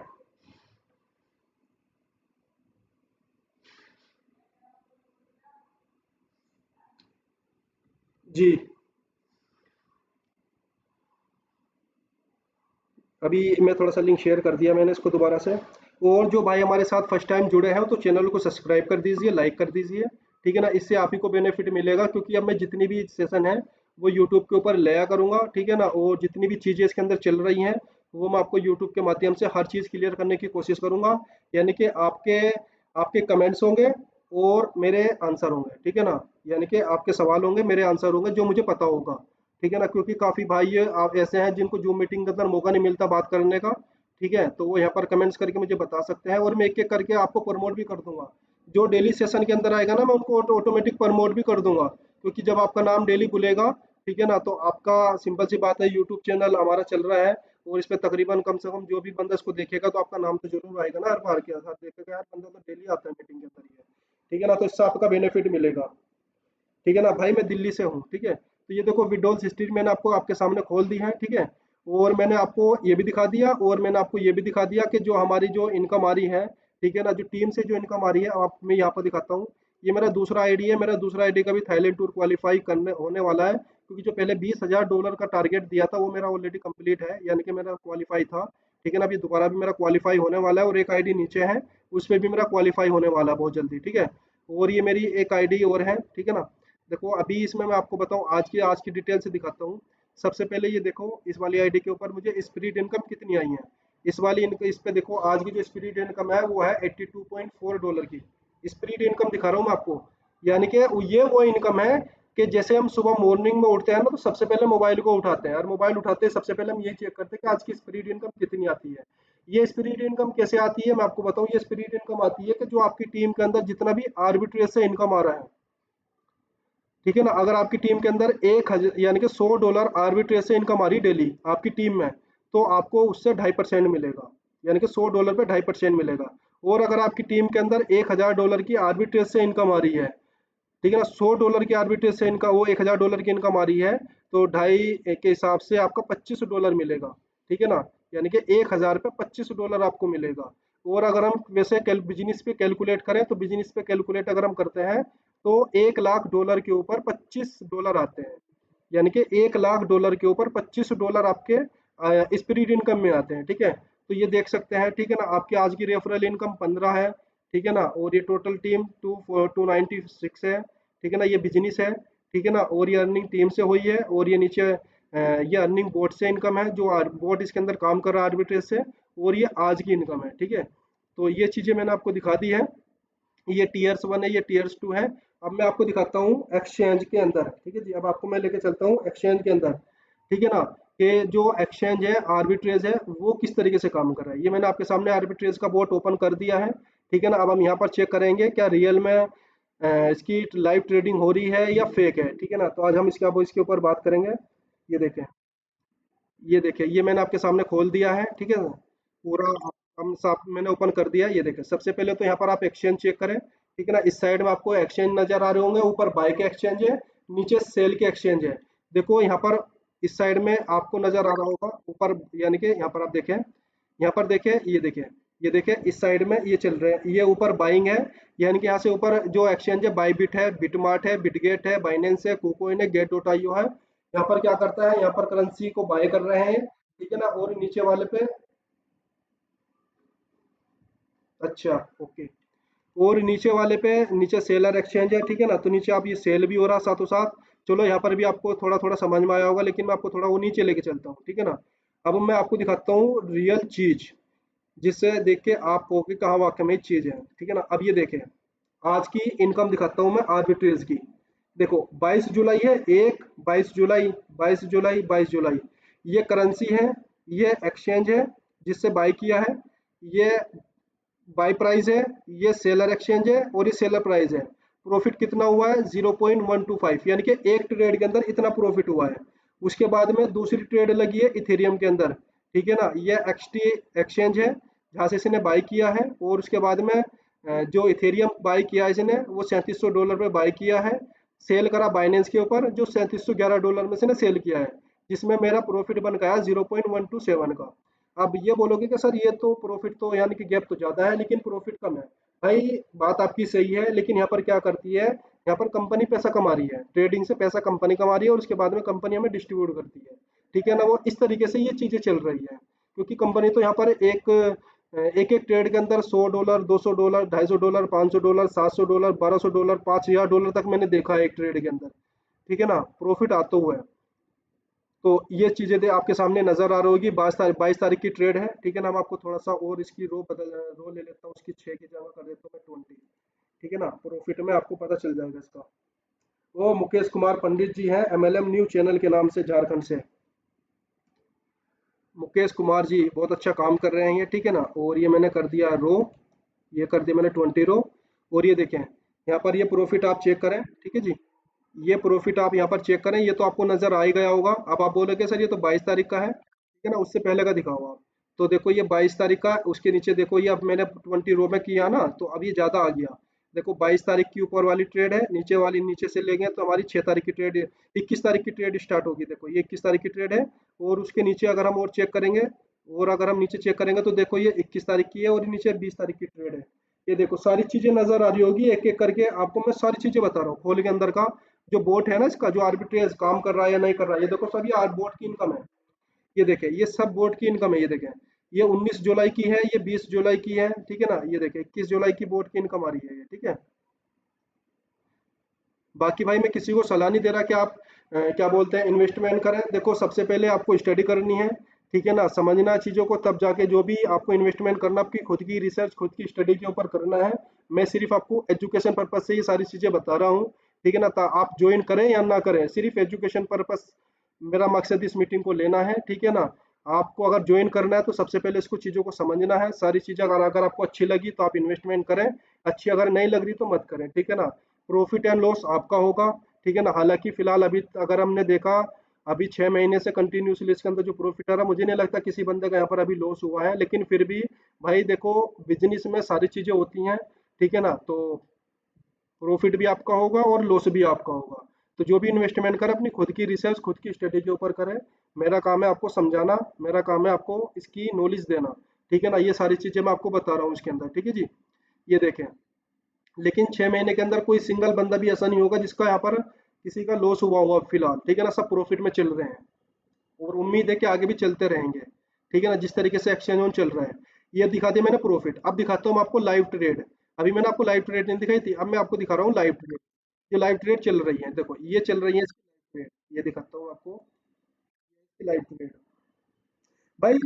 जी। अभी मैं थोड़ा सा लिंक शेयर कर दिया मैंने इसको दोबारा से। और जो भाई हमारे साथ फर्स्ट टाइम जुड़े हैं तो चैनल को सब्सक्राइब कर दीजिए, लाइक कर दीजिए। ठीक है ना, इससे आप ही को बेनिफिट मिलेगा क्योंकि अब मैं जितनी भी सेशन है वो यूट्यूब के ऊपर लाया करूंगा। ठीक है ना, और जितनी भी चीज़ें इसके अंदर चल रही हैं वो मैं आपको यूट्यूब के माध्यम से हर चीज़ क्लियर करने की कोशिश करूंगा। यानी कि आपके आपके कमेंट्स होंगे और मेरे आंसर होंगे। ठीक है ना, यानी कि आपके सवाल होंगे, मेरे आंसर होंगे, जो मुझे पता होगा। ठीक है ना, क्योंकि काफ़ी भाई आप ऐसे हैं जिनको जूम मीटिंग के अंदर मौका नहीं मिलता बात करने का। ठीक है, तो वो यहाँ पर कमेंट्स करके मुझे बता सकते हैं और मैं एक एक करके आपको प्रमोट भी कर दूंगा। जो डेली सेशन के अंदर आएगा ना मैं उनको ऑटोमेटिक प्रमोट भी कर दूंगा, क्योंकि जब आपका नाम डेली बुलेगा, ठीक है ना, तो आपका सिंपल सी बात है, यूट्यूब चैनल हमारा चल रहा है और इस पे तकरीबन कम से कम जो भी बंदा इसको देखेगा तो आपका नाम तो जरूर आएगा ना, हर बार के साथ देखेगा, हर बंदा तो डेली आता है मीटिंग के अंदर ही है। ठीक है ना, तो इससे आपका बेनिफिट मिलेगा। ठीक है ना भाई, मैं दिल्ली से हूँ। ठीक है, तो ये देखो विड्रॉल्स हिस्ट्री मैंने आपको आपके सामने खोल दी है। ठीक है, और मैंने आपको ये भी दिखा दिया और मैंने आपको ये भी दिखा दिया कि जो हमारी जो इनकम आ रही है, ठीक है ना, जो टीम से जो इनकम आ रही है, आप मैं यहाँ पर दिखाता हूँ। ये मेरा दूसरा आईडी है, मेरा दूसरा आईडी का भी थाईलैंड टूर क्वालिफाई करने होने वाला है, क्योंकि जो पहले $20,000 का टारगेट दिया था वो मेरा ऑलरेडी कंप्लीट है, यानी कि मेरा क्वालिफाई था। ठीक है ना, अभी दोबारा भी मेरा क्वालिफाई होने वाला है और एक आईडी नीचे है, उस पर भी मेरा क्वालिफाई होने वाला है बहुत जल्दी। ठीक है, और ये मेरी एक आईडी और है। ठीक है ना, देखो अभी इसमें मैं आपको बताऊं, आज की डिटेल से दिखाता हूँ। सबसे पहले ये देखो इस वाली आईडी के ऊपर मुझे स्पिरिट इनकम कितनी आई है। इस पे देखो आज की जो स्पिरिट इनकम है वो है $82.4 की स्पिरिट इनकम दिखा रहा हूँ मैं आपको। यानी कि ये वो इनकम है कि जैसे हम सुबह मॉर्निंग में उठते हैं ना तो सबसे पहले मोबाइल को उठाते हैं, और मोबाइल उठाते हैं सबसे पहले हम ये चेक करते हैं कि आज की स्पिरिट इनकम कितनी आती है। ये स्पिरिट इनकम कैसे आती है मैं आपको बताऊं। ये स्पिरिट इनकम आती है कि जो आपकी टीम के अंदर जितना भी आर्बिट्रेज से इनकम आ रहा है, ठीक है ना, अगर आपकी टीम के अंदर 1,000 यानी कि $100 आर्बिट्रेज से इनकम आ रही डेली आपकी टीम में, तो आपको उससे 2.5% मिलेगा। यानी कि $100 पे 2.5% मिलेगा। और अगर आपकी टीम के अंदर $1000 की आर्बिट्रेज से इनकम आ रही है, ठीक है ना, $100 की आर्बिट्रेज से इनका वो $1000 की इनकम आ रही है, तो ढाई के हिसाब से आपका $25 मिलेगा, ठीक है ना। यानी कि 1000 पे $25 आपको मिलेगा। और अगर हम वैसे बिजनेस पे कैलकुलेट करें, तो बिजनेस पे कैलकुलेट अगर हम करते हैं तो $1,00,000 के ऊपर $25 आते हैं। यानी कि $1,00,000 के ऊपर $25 आपके स्पिरिट इनकम में आते हैं, ठीक है। तो ये देख सकते हैं, ठीक है ना, आपकी आज की रेफरल इनकम 15 है, ठीक है ना, और ये टोटल टीम 296 है, ठीक है ना, ये बिजनेस है, ठीक है ना, और ये अर्निंग टीम से हुई है, और ये नीचे ये अर्निंग बोट से इनकम है, जो बोट इसके अंदर काम कर रहा है आर्बिट्रेज से, और ये आज की इनकम है, ठीक है। तो ये चीजें मैंने आपको दिखा दी है। ये टीयर्स 1 है, ये टीयर्स 2 है। अब मैं आपको दिखाता हूँ एक्सचेंज के अंदर, ठीक है जी। अब आपको मैं लेके चलता हूँ एक्सचेंज के अंदर, ठीक है ना, कि जो एक्सचेंज है, आर्बिट्रेज है, वो किस तरीके से काम कर रहा है। ये मैंने आपके सामने आर्बिट्रेज का बोट ओपन कर दिया है, ठीक है ना। अब हम यहाँ पर चेक करेंगे क्या रियल में इसकी लाइव ट्रेडिंग हो रही है या फेक है, ठीक है ना। तो आज हम इसके ऊपर बात करेंगे। ये देखें, ये देखिए, ये मैंने आपके सामने खोल दिया है, ठीक है। पूरा हम साफ मैंने ओपन कर दिया। ये देखिए, सबसे पहले तो यहाँ पर आप एक्सचेंज चेक करें, ठीक है ना। इस साइड में आपको एक्सचेंज नजर आ रहे होंगे, ऊपर बाय के एक्सचेंज है, नीचे सेल के एक्सचेंज है। देखो यहाँ पर इस साइड में आपको नजर आ रहा होगा ऊपर, यानी कि यहाँ पर आप देखें, यहाँ पर देखें, ये देखें, ये देखें, इस साइड में ये चल रहे हैं, ये ऊपर बाइंग है। यानी कि यहाँ से ऊपर जो एक्सचेंज है, बाईबिट है, बिटमार्ट है, बिटगेट है, बाइनेंस है, कुकोइन है, गेट डॉट आईओ है। यहाँ पर क्या करता है, यहाँ पर करेंसी को बाय कर रहे हैं, ठीक है ना। और नीचे वाले पे, अच्छा, ओके, और नीचे वाले पे नीचे सेलर एक्सचेंज है, ठीक है ना। तो नीचे आप ये सेल भी हो रहा साथों साथ। चलो यहाँ पर भी आपको थोड़ा थोड़ा समझ में आया होगा, लेकिन मैं आपको थोड़ा वो नीचे लेके चलता हूँ, ठीक है ना। अब मैं आपको दिखाता हूँ रियल चीज, जिससे देख के आप कहोगे कहाँ वाकई में चीज है, ठीक है ना। अब ये देखें, आज की इनकम दिखाता हूँ मैं आर्बिट्रेज की। देखो 22 जुलाई है, 22 जुलाई, 22 जुलाई, 22 जुलाई, ये करेंसी है, ये एक्सचेंज है जिससे बाय किया है, ये बाय प्राइस है, ये सेलर एक्सचेंज है, और ये सेलर प्राइस है। प्रॉफिट कितना हुआ है, 0.125, यानी कि एक ट्रेड के अंदर इतना प्रॉफिट हुआ है। उसके बाद में दूसरी ट्रेड लगी है इथेरियम के अंदर, ठीक है ना, ये एक्सटी एक्सचेंज है जहाँ से इसने बाय किया है। और उसके बाद में जो इथेरियम बाय किया है इसने, वो $3700 पे बाय किया है, सेल करा बाइनेंस के ऊपर, जो $3711 में से सेल किया है, जिसमें मेरा प्रॉफिट बन गया 0.127 का। अब ये बोलोगे कि सर ये तो प्रॉफिट तो यानी कि गैप तो ज्यादा है लेकिन प्रॉफिट कम है। भाई बात आपकी सही है, लेकिन यहाँ पर क्या करती है, यहाँ पर कंपनी पैसा कमा रही है, ट्रेडिंग से पैसा कंपनी कमा रही है, और उसके बाद में कंपनी हमें डिस्ट्रीब्यूट करती है, ठीक है ना। वो इस तरीके से ये चीजें चल रही है, क्योंकि कंपनी तो यहाँ पर एक एक ट्रेड के अंदर $100, $200, $250, $500, $700, $1200, $5000 तक मैंने देखा है एक ट्रेड के अंदर, ठीक है ना, प्रॉफिट आता हुआ है। तो ये चीजें दे आपके सामने नजर आ रही होगी। 22 तारीख की ट्रेड है, ठीक है ना। हम आपको थोड़ा सा और इसकी रो ले लेता हूँ, उसकी 6 की जगह कर देता हूँ मैं 20, ठीक है ना। प्रॉफिट में आपको पता चल जाएगा इसका। वो मुकेश कुमार पंडित जी हैं, एमएलएम न्यूज चैनल के नाम से, झारखंड से। मुकेश कुमार जी बहुत अच्छा काम कर रहे हैं ये, ठीक है ना। और ये मैंने कर दिया रो, ये कर दिया मैंने 20 रो। और ये देखें, यहाँ पर ये प्रॉफिट आप चेक करें, ठीक है जी। ये प्रॉफिट आप यहाँ पर चेक करें, ये तो आपको नजर आ ही गया होगा। अब आप बोलोगे सर ये तो 22 तारीख का है, ठीक है ना, उससे पहले का दिखाओ आप। तो देखो ये 22 तारीख का, उसके नीचे देखो ये अब मैंने 20 रो में किया ना, तो अब ये ज्यादा आ गया। देखो 22 तारीख की ऊपर वाली ट्रेड है, नीचे वाली नीचे से ले गए तो हमारी 6 तारीख की ट्रेड, 21 तारीख की ट्रेड स्टार्ट होगी। देखो ये 21 तारीख की ट्रेड है, और उसके नीचे अगर हम और चेक करेंगे, और अगर हम नीचे चेक करेंगे तो देखो ये 21 तारीख की है, और नीचे 20 तारीख की ट्रेड है। ये देखो सारी चीजें नजर आ रही होगी, एक एक करके आपको मैं सारी चीजें बता रहा हूँ खोल के अंदर का। जो बोट है ना, इसका जो आर्बिट्रेज काम कर रहा है या नहीं कर रहा है, ये देखो सब ये बोट की इनकम है। ये देखें, ये सब बोट की इनकम है। ये देखें, ये 19 जुलाई की है, ये 20 जुलाई की है, ठीक है ना। ये देखें 21 जुलाई की बोट की इनकम आ रही है ये, ठीक है। बाकी भाई मैं किसी को सलाह नहीं दे रहा कि आप क्या बोलते हैं इन्वेस्टमेंट करें। देखो सबसे पहले आपको स्टडी करनी है, ठीक है ना, समझना है चीज़ों को, तब जाके जो भी आपको इन्वेस्टमेंट करना, आपकी खुद की रिसर्च, खुद की स्टडी के ऊपर करना है। मैं सिर्फ आपको एजुकेशन पर्पज से ये सारी चीज़ें बता रहा हूँ, ठीक है ना। आप ज्वाइन करें या ना करें, सिर्फ एजुकेशन पर्पज मेरा मकसद इस मीटिंग को लेना है, ठीक है ना। आपको अगर ज्वाइन करना है तो सबसे पहले इसको चीज़ों को समझना है, सारी चीज़ें अगर अगर आपको अच्छी लगी तो आप इन्वेस्टमेंट करें, अच्छी अगर नहीं लग रही तो मत करें, ठीक है ना। प्रॉफिट एंड लॉस आपका होगा, ठीक है ना। हालांकि फिलहाल अभी अगर हमने देखा अभी 6 महीने से कंटिन्यूसली इसके अंदर जो प्रॉफिट आ रहा है, मुझे नहीं लगता किसी बंदे का यहाँ पर अभी लॉस हुआ है। लेकिन फिर भी भाई देखो, बिजनेस में सारी चीजें होती हैं, ठीक है ना। तो प्रॉफिट भी आपका होगा और लॉस भी आपका होगा। तो जो भी इन्वेस्टमेंट करे अपनी खुद की रिसर्च, खुद की स्टडी के ऊपर करे। मेरा काम है आपको समझाना, मेरा काम है आपको इसकी नॉलेज देना, ठीक है ना। ये सारी चीजें मैं आपको बता रहा हूँ इसके अंदर, ठीक है जी। ये देखें, लेकिन 6 महीने के अंदर कोई सिंगल बंदा भी ऐसा नहीं होगा जिसका यहाँ पर किसी का लॉस हुआ हुआ फिलहाल, ठीक है ना। सब प्रॉफिट में चल रहे हैं और उम्मीद है कि आगे भी चलते रहेंगे, ठीक है ना। जिस तरीके से एक्सचेंज ऑन चल रहा है, ये दिखा दिया मैंने प्रॉफिट। अब दिखाता हूँ मैं आपको लाइव ट्रेड। अभी मैंने आपको लाइव ट्रेड नहीं दिखाई थी, अब मैं आपको दिखा रहा हूँ लाइव ट्रेड। ये लाइव ट्रेड चल रही है, देखो ये चल रही है इसकी लाइव ट्रेड। ये दिखाता हूँ आपको लाइव ट्रेड। भाई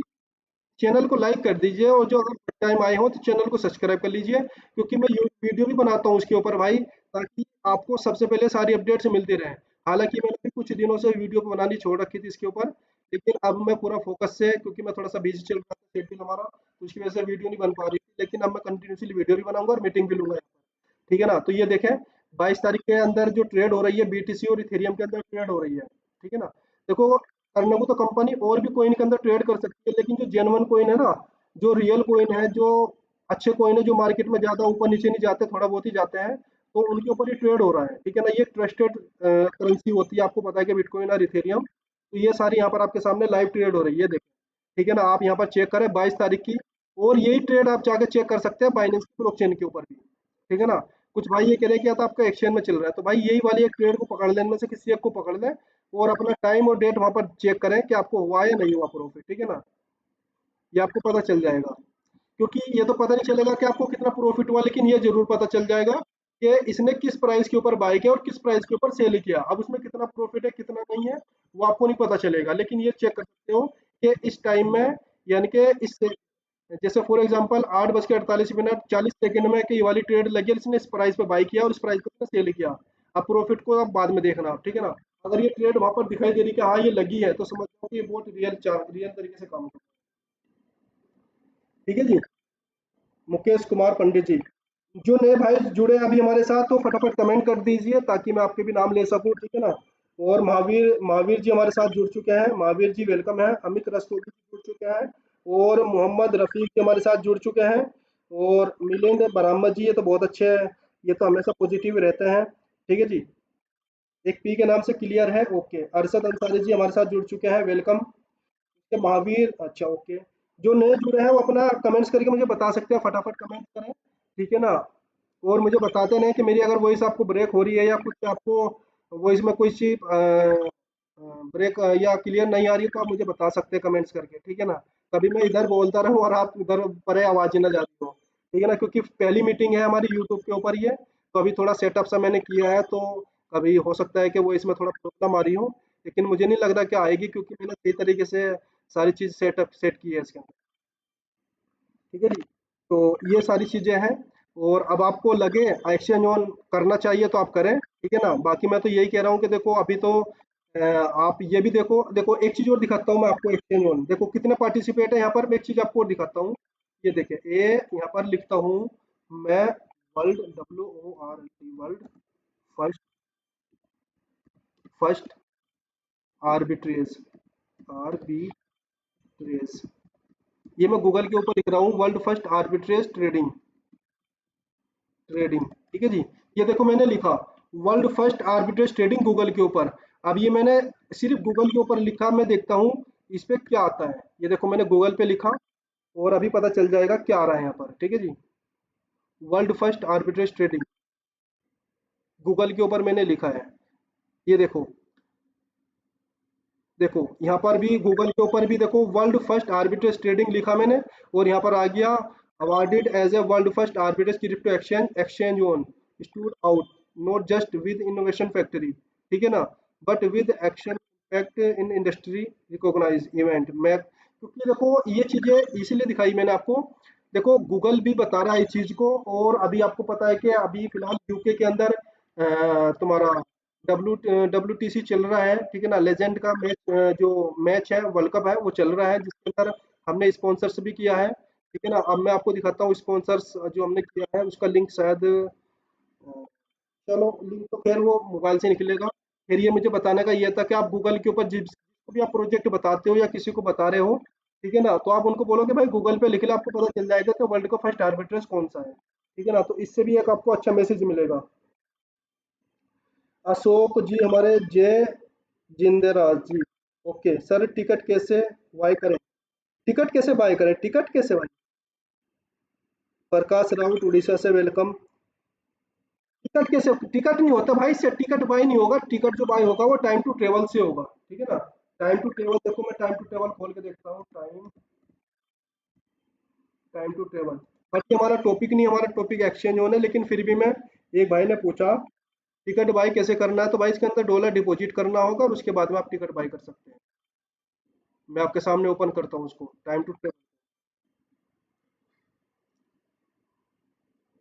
चैनल को लाइक कर दीजिए, और जो अगर फर्स्ट टाइम आए हो तो चैनल को सब्सक्राइब कर लीजिए, क्योंकि मैं वीडियो भी बनाता हूँ उसके ऊपर भाई, ताकि आपको सबसे पहले सारी अपडेट्स मिलती रहे। हालांकि मैंने भी कुछ दिनों से वीडियो बनानी छोड़ रखी थी इसके ऊपर, लेकिन अब मैं पूरा फोकस से, क्योंकि मैं थोड़ा सा बिजी चल रहा था शेड्यूल हमारा, तो उसकी वजह से वीडियो नहीं बन पा रही थी। लेकिन अब मैं कंटिन्यूसली वीडियो भी बनाऊंगा और मीटिंग भी लूंगा, ठीक है ना। तो ये देखें, 22 तारीख के अंदर जो ट्रेड हो रही है बीटीसी और इथेरियम के अंदर ट्रेड हो रही है, ठीक है ना। देखो, करने को तो कंपनी और भी कोइन के अंदर ट्रेड कर सकती है, लेकिन जो जेन्युइन कोइन है ना, जो रियल कोइन है, जो अच्छे कोइन है, जो मार्केट में ज्यादा ऊपर नीचे नहीं जाते, थोड़ा बहुत ही जाते हैं, तो उनके ऊपर ये ट्रेड हो रहा है, ठीक है ना। ये ट्रस्टेड करेंसी होती है, आपको पता है कि बिटकॉइन और इथेरियम। तो ये सारी यहाँ पर आपके सामने लाइव ट्रेड हो रही है, देखिए, ठीक है ना। आप यहाँ पर चेक करें 22 तारीख की, और यही ट्रेड आप जाके चेक कर सकते हैं बाइनेंस ब्लॉकचेन के ऊपर भी, ठीक है ना। कुछ भाई ये कह रहे हैं कि या तो आपका एक्सचेंज में चल रहा है, तो भाई यही वाली एक ट्रेड को पकड़ लें, इनमें से किसी एक को पकड़ लें, और अपना टाइम और डेट वहां पर चेक करें कि आपको हुआ या नहीं हुआ प्रॉफिट, ठीक है ना। ये आपको पता चल जाएगा, क्योंकि ये तो पता नहीं चलेगा कि आपको कितना प्रॉफिट हुआ, लेकिन ये जरूर पता चल जाएगा कि इसने किस प्राइस के ऊपर बाय किया और किस प्राइस के ऊपर सेल किया। अब उसमें कितना प्रॉफिट है कितना नहीं है वो आपको नहीं पता चलेगा, लेकिन ये चेक कर सकते हो कि इस टाइम में, यानी कि इस, जैसे फॉर एग्जांपल 8:48 40 सेकंड में कि ये वाली ट्रेड लगी और इसने इस प्राइस पे बाय किया और इस प्राइस पे सेल किया। अब प्रॉफिट को आप बाद में देखना, ठीक है ना। अगर ये ट्रेड वहां पर दिखाई दे रही कि हाँ ये लगी है, तो समझ लो कि ये बहुत रियल तरीके से काम कर, ठीक है जी। मुकेश कुमार पंडित जी, जो नए भाई जुड़े हैं अभी हमारे साथ, तो फटाफट कमेंट कर दीजिए ताकि मैं आपके भी नाम ले सकूं, ठीक है ना। और महावीर महावीर जी हमारे साथ जुड़ चुके हैं, महावीर जी वेलकम है। अमित रस्तोगी जी जुड़ चुके हैं, और मोहम्मद रफीक जी हमारे साथ जुड़ चुके हैं, और मिलिंद बरामद जी, ये तो बहुत अच्छे हैं, ये तो हमेशा पॉजिटिव रहते हैं, ठीक है जी। एक पी के नाम से क्लियर है, ओके। अरशद अंसारी जी हमारे साथ जुड़ चुके हैं, वेलकम। के महावीर, अच्छा ओके। जो नए जुड़े हैं वो अपना कमेंट्स करके मुझे बता सकते हैं, फटाफट कमेंट करें, ठीक है ना। और मुझे बताते नहीं कि मेरी अगर वॉइस आपको ब्रेक हो रही है, या कुछ आपको वॉइस में कोई सी ब्रेक या क्लियर नहीं आ रही है, तो आप मुझे बता सकते हैं कमेंट्स करके, ठीक है ना। कभी मैं इधर बोलता रहूं और आप उधर परे आवाज ना जाती हो, ठीक है ना, क्योंकि पहली मीटिंग है हमारी यूट्यूब के ऊपर ये, तो अभी थोड़ा सेटअप सा मैंने किया है, तो कभी हो सकता है कि वो इसमें थोड़ा प्रॉब्लम आ रही हो, लेकिन मुझे नहीं लग रहा कि आएगी, क्योंकि मैंने सही तरीके से सारी चीज सेट की है इसके अंदर, ठीक है जी। तो ये सारी चीजें हैं, और अब आपको लगे एक्सचेंज ऑन करना चाहिए तो आप करें, ठीक है ना। बाकी मैं तो यही कह रहा हूँ कि देखो अभी तो आप ये भी देखो, देखो एक चीज और दिखाता हूँ मैं आपको, एक्सचेंज ऑन देखो कितने पार्टिसिपेट है यहाँ पर। मैं एक चीज आपको और दिखाता हूँ, ये देखिए, ए यहाँ पर लिखता हूँ मैं, world, WORLD, world first, first arbitrage, arbitrage, ये मैं गूगल के ऊपर लिख रहा हूँ, world first arbitrage trading, trading, ठीक है जी। ये देखो मैंने लिखा world first arbitrage trading Google के ऊपर। अब ये मैंने सिर्फ गूगल के ऊपर लिखा, मैं देखता हूँ इस पे क्या आता है। ये देखो मैंने गूगल पे लिखा, और अभी पता चल जाएगा क्या आ रहा है यहाँ पर, ठीक है जी। World first arbitrage trading Google के ऊपर मैंने लिखा है, ये देखो, देखो यहाँ पर भी गूगल के ऊपर भी देखो वर्ल्ड फर्स्ट आर्बिट्रेज ट्रेडिंग लिखा मैंने, और यहाँ पर आ गया awarded as a world first arbitrage crypto exchange, exchange on stood out not just with innovation factory, ठीक है ना, but with action impact in industry recognise event मैं, क्योंकि देखो ये चीजें इसीलिए दिखाई मैंने आपको। देखो गूगल भी बता रहा है इस चीज को, और अभी आपको पता है कि अभी फिलहाल यूके के अंदर तुम्हारा WTC चल रहा है, ठीक है ना। लेजेंड का मैच, जो मैच है, वर्ल्ड कप है, वो चल रहा है, जिसके अंदर हमने स्पॉन्सर्स भी किया है, ठीक है ना। अब मैं आपको दिखाता हूँ स्पॉन्सर्स जो हमने किया है, उसका लिंक शायद चलो लिंक तो खैर वो मोबाइल से निकलेगा, फिर ये मुझे बताने का ये था कि आप गूगल के ऊपर जिसको भी आप प्रोजेक्ट बताते हो या किसी को बता रहे हो, ठीक है ना, तो आप उनको बोलो कि भाई गूगल पे लिख ले, आपको पता चल जाएगा कि वर्ल्ड का फर्स्ट आर्बिट्रेज कौन सा है, ठीक है ना, तो इससे भी एक आपको अच्छा मैसेज मिलेगा। अशोक जी हमारे जय जिंदेराज जी। ओके सर, टिकट कैसे बाय करें? टिकट कैसे बाय करें? टिकट कैसे बाय? प्रकाश राउत उड़ीसा से वेलकम। टिकट कैसे? टिकट नहीं होता भाई, इससे टिकट बाय नहीं होगा। टिकट जो बाय होगा वो टाइम टू ट्रेवल से होगा, ठीक है ना। टाइम टू ट्रेवल, देखो मैं टाइम टू ट्रेवल खोल के देखता हूँ। Time time to travel. बाकी हमारा टॉपिक नहीं, हमारा टॉपिक एक्सचेंज होने, लेकिन फिर भी मैं, एक भाई ने पूछा टिकट बाय कैसे करना है, तो भाई इसके अंदर डॉलर डिपॉजिट करना होगा और उसके बाद में आप टिकट बाय कर सकते हैं। मैं आपके सामने ओपन करता हूँ उसको, टाइम टू ट्रेवल।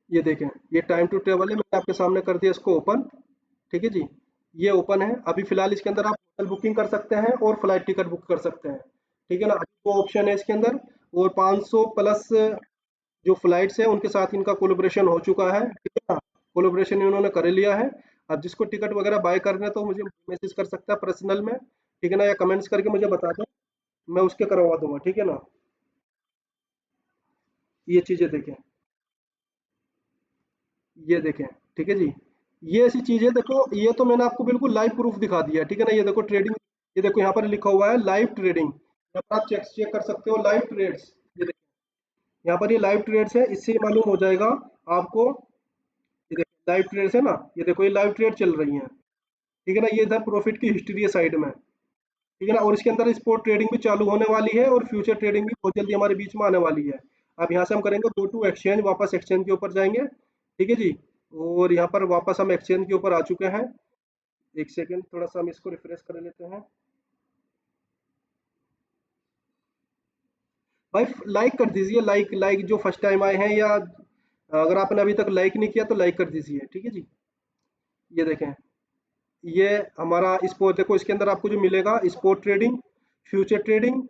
ये देखें, ये टाइम टू ट्रेवल है, मैंने आपके सामने कर दिया इसको ओपन, ठीक है जी। ये ओपन है अभी फिलहाल। इसके अंदर आप होटल बुकिंग कर सकते हैं और फ्लाइट टिकट बुक कर सकते हैं, ठीक है ना। अभी वो ऑप्शन है इसके अंदर। और 500 प्लस जो फ्लाइट्स हैं उनके साथ इनका कोलैबोरेशन हो चुका है, ठीक है ना। कोलैबोरेशन इन्होंने कर लिया है। अब जिसको टिकट वगैरह बाय करना है तो मुझे मैसेज कर सकता है पर्सनल में, ठीक है ना, या कमेंट्स करके मुझे बता दें, मैं उसके करवा दूंगा, ठीक है ना। ये चीजें देखें, ये देखें, ठीक है जी। ये ऐसी चीज है, देखो ये तो मैंने आपको बिल्कुल लाइव प्रूफ दिखा दिया, ठीक है ना। ये देखो ट्रेडिंग, ये देखो यहाँ पर लिखा हुआ है लाइव ट्रेडिंग, यहाँ पर आप चेक चेक कर सकते हो लाइव ट्रेड्स। ये देखो यहाँ पर ये लाइव ट्रेड्स है, इससे ही मालूम हो जाएगा आपको। ये देखो लाइव ट्रेड्स है ना, ये देखो ये लाइव ट्रेड चल रही है, ठीक है ना। ये इधर प्रॉफिट की हिस्ट्री है साइड में, ठीक है ना। और इसके अंदर स्पॉट ट्रेडिंग भी चालू होने वाली है और फ्यूचर ट्रेडिंग भी बहुत जल्दी हमारे बीच में आने वाली है। अब यहाँ से हम करेंगे गो टू एक्सचेंज, वापस एक्सचेंज के ऊपर जाएंगे, ठीक है जी। और यहाँ पर वापस हम एक्सचेंज के ऊपर आ चुके हैं। एक सेकेंड, थोड़ा सा हम इसको रिफ्रेश कर लेते हैं। भाई लाइक कर दीजिए, लाइक लाइक जो फर्स्ट टाइम आए हैं, या अगर आपने अभी तक लाइक नहीं किया तो लाइक कर दीजिए, ठीक है जी। ये देखें, ये हमारा स्पोर्ट, देखो इसके अंदर आपको जो मिलेगा स्पोर्ट ट्रेडिंग, फ्यूचर ट्रेडिंग,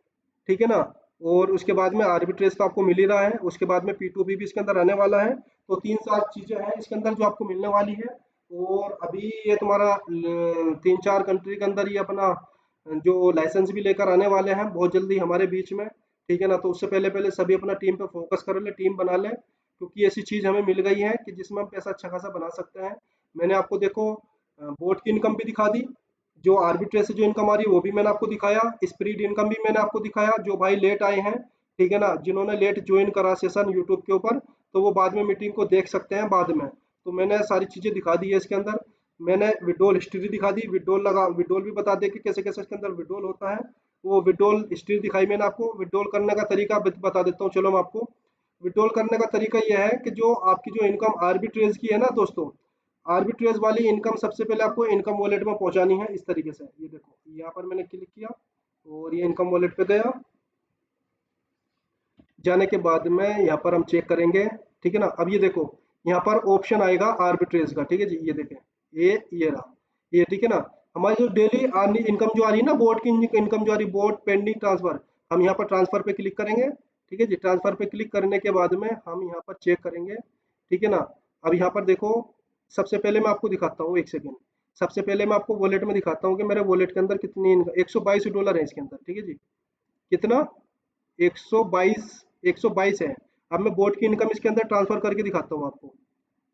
ठीक है ना। और उसके बाद में आर्बिट्रेज तो आपको मिल ही रहा है, उसके बाद में P2P भी इसके अंदर आने वाला है। तो 3-4 चीजें हैं इसके अंदर जो आपको मिलने वाली है। और अभी ये तुम्हारा 3-4 कंट्री के अंदर ये अपना जो लाइसेंस भी लेकर आने वाले हैं बहुत जल्दी हमारे बीच में, ठीक है ना। तो उससे पहले पहले सभी अपना टीम पे फोकस कर ले, टीम बना ले, क्योंकि ऐसी चीज हमें मिल गई है कि जिसमें हम पैसा अच्छा खासा बना सकते हैं। मैंने आपको देखो बोट की इनकम भी दिखा दी, जो आर्बिट्रेज से जो इनकम आ रही है वो भी मैंने आपको दिखाया, स्प्रीड इनकम भी मैंने आपको दिखाया। जो भाई लेट आए हैं, ठीक है ना, जिन्होंने लेट ज्वाइन करा सेशन यूट्यूब के ऊपर, तो वो बाद में मीटिंग को देख सकते हैं बाद में। तो मैंने सारी चीजें दिखा दी है इसके अंदर। मैंने विड्रॉल हिस्ट्री दिखा दी, विड्रॉल लगा, विड्रॉल भी बता दे कि कैसे कैसे इसके अंदर विड्रॉल होता है। वो विड्रॉल हिस्ट्री दिखाई मैंने आपको। विड्रॉल करने का तरीका बता देता हूँ, चलो मैं आपको। विड्रॉल करने का तरीका यह है कि जो आपकी जो इनकम आर्बिट्रेज की है ना दोस्तों, आर्बिट्रेज वाली इनकम सबसे पहले आपको इनकम वॉलेट में पहुंचानी है इस तरीके से। ये देखो यहाँ पर मैंने क्लिक किया और ये इनकम वॉलेट पे गया। जाने के बाद में यहाँ पर हम चेक करेंगे, ठीक है ना। अब ये देखो यहाँ पर ऑप्शन आएगा आर्बिट्रेज का, ठीक है जी। ये देखें, ये रहा, ये ठीक है ना। हमारी जो डेली अर्निंग इनकम जो आ रही है ना, बोर्ड की इनकम जो आ रही है, बोर्ड पेंडिंग ट्रांसफर, हम यहाँ पर ट्रांसफर पे क्लिक करेंगे, ठीक है जी। ट्रांसफर पे क्लिक करने के बाद में हम यहाँ पर चेक करेंगे, ठीक है ना। अब यहाँ पर देखो, सबसे पहले मैं आपको दिखाता हूँ, एक सेकेंड। सबसे पहले मैं आपको वॉलेट में दिखाता हूँ कि मेरे वॉलेट के अंदर कितनी $122 है इसके अंदर, ठीक है जी। कितना? 122, 122 है। अब मैं बोट की इनकम इसके अंदर ट्रांसफर करके दिखाता हूँ आपको।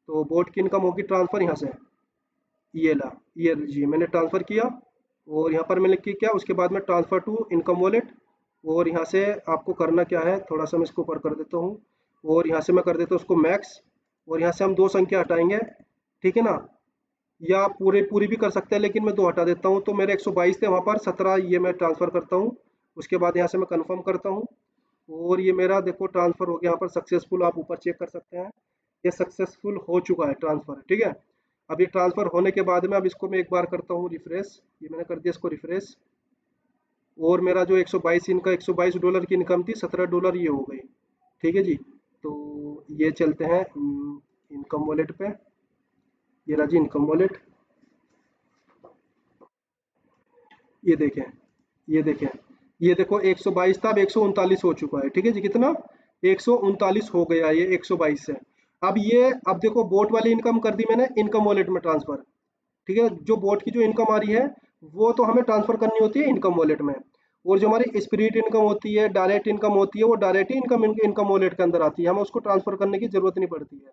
तो बोट की इनकम होगी ट्रांसफर यहाँ से, ये ला, ये जी मैंने ट्रांसफर किया। और यहाँ पर मैंने किया, उसके बाद में ट्रांसफर टू इनकम वॉलेट। और यहाँ से आपको करना क्या है, थोड़ा सा मैं इसको ऊपर कर देता हूँ। और यहाँ से मैं कर देता हूँ उसको मैक्स। और यहाँ से हम 2 संख्या हटाएंगे, ठीक है ना। या पूरे पूरी भी कर सकते हैं, लेकिन मैं 2 हटा देता हूँ। तो मेरे 122 थे वहाँ पर, 17 ये मैं ट्रांसफ़र करता हूँ। उसके बाद यहाँ से मैं कंफर्म करता हूँ। और ये मेरा देखो ट्रांसफ़र हो गया यहाँ पर सक्सेसफुल, आप ऊपर चेक कर सकते हैं। ये सक्सेसफुल हो चुका है ट्रांसफ़र, ठीक है। अब ये ट्रांसफ़र होने के बाद में अब इसको मैं एक बार करता हूँ रिफ्रेश। ये मैंने कर दिया इसको रिफ्रेश। और मेरा जो 122 इनका $122 की इनकम थी, $17 ये हो गई, ठीक है जी। तो ये चलते हैं इनकम वॉलेट पे। ये रहा जी इनकम वॉलेट। ये देखें, ये देखें, ये देखो 122 था, अब 139 हो चुका है, ठीक है जी। कितना? 139 हो गया ये 122 से। अब ये, अब देखो बोट वाली इनकम कर दी मैंने इनकम वॉलेट में ट्रांसफर, ठीक है। जो बोट की जो इनकम आ रही है वो तो हमें ट्रांसफर करनी होती है इनकम वॉलेट में, और जो हमारी स्पिरिट इनकम होती है, डायरेक्ट इनकम होती है, वो डायरेक्ट ही इनकम इनकम वॉलेट के अंदर आती है, हमें उसको ट्रांसफर करने की जरूरत नहीं पड़ती है।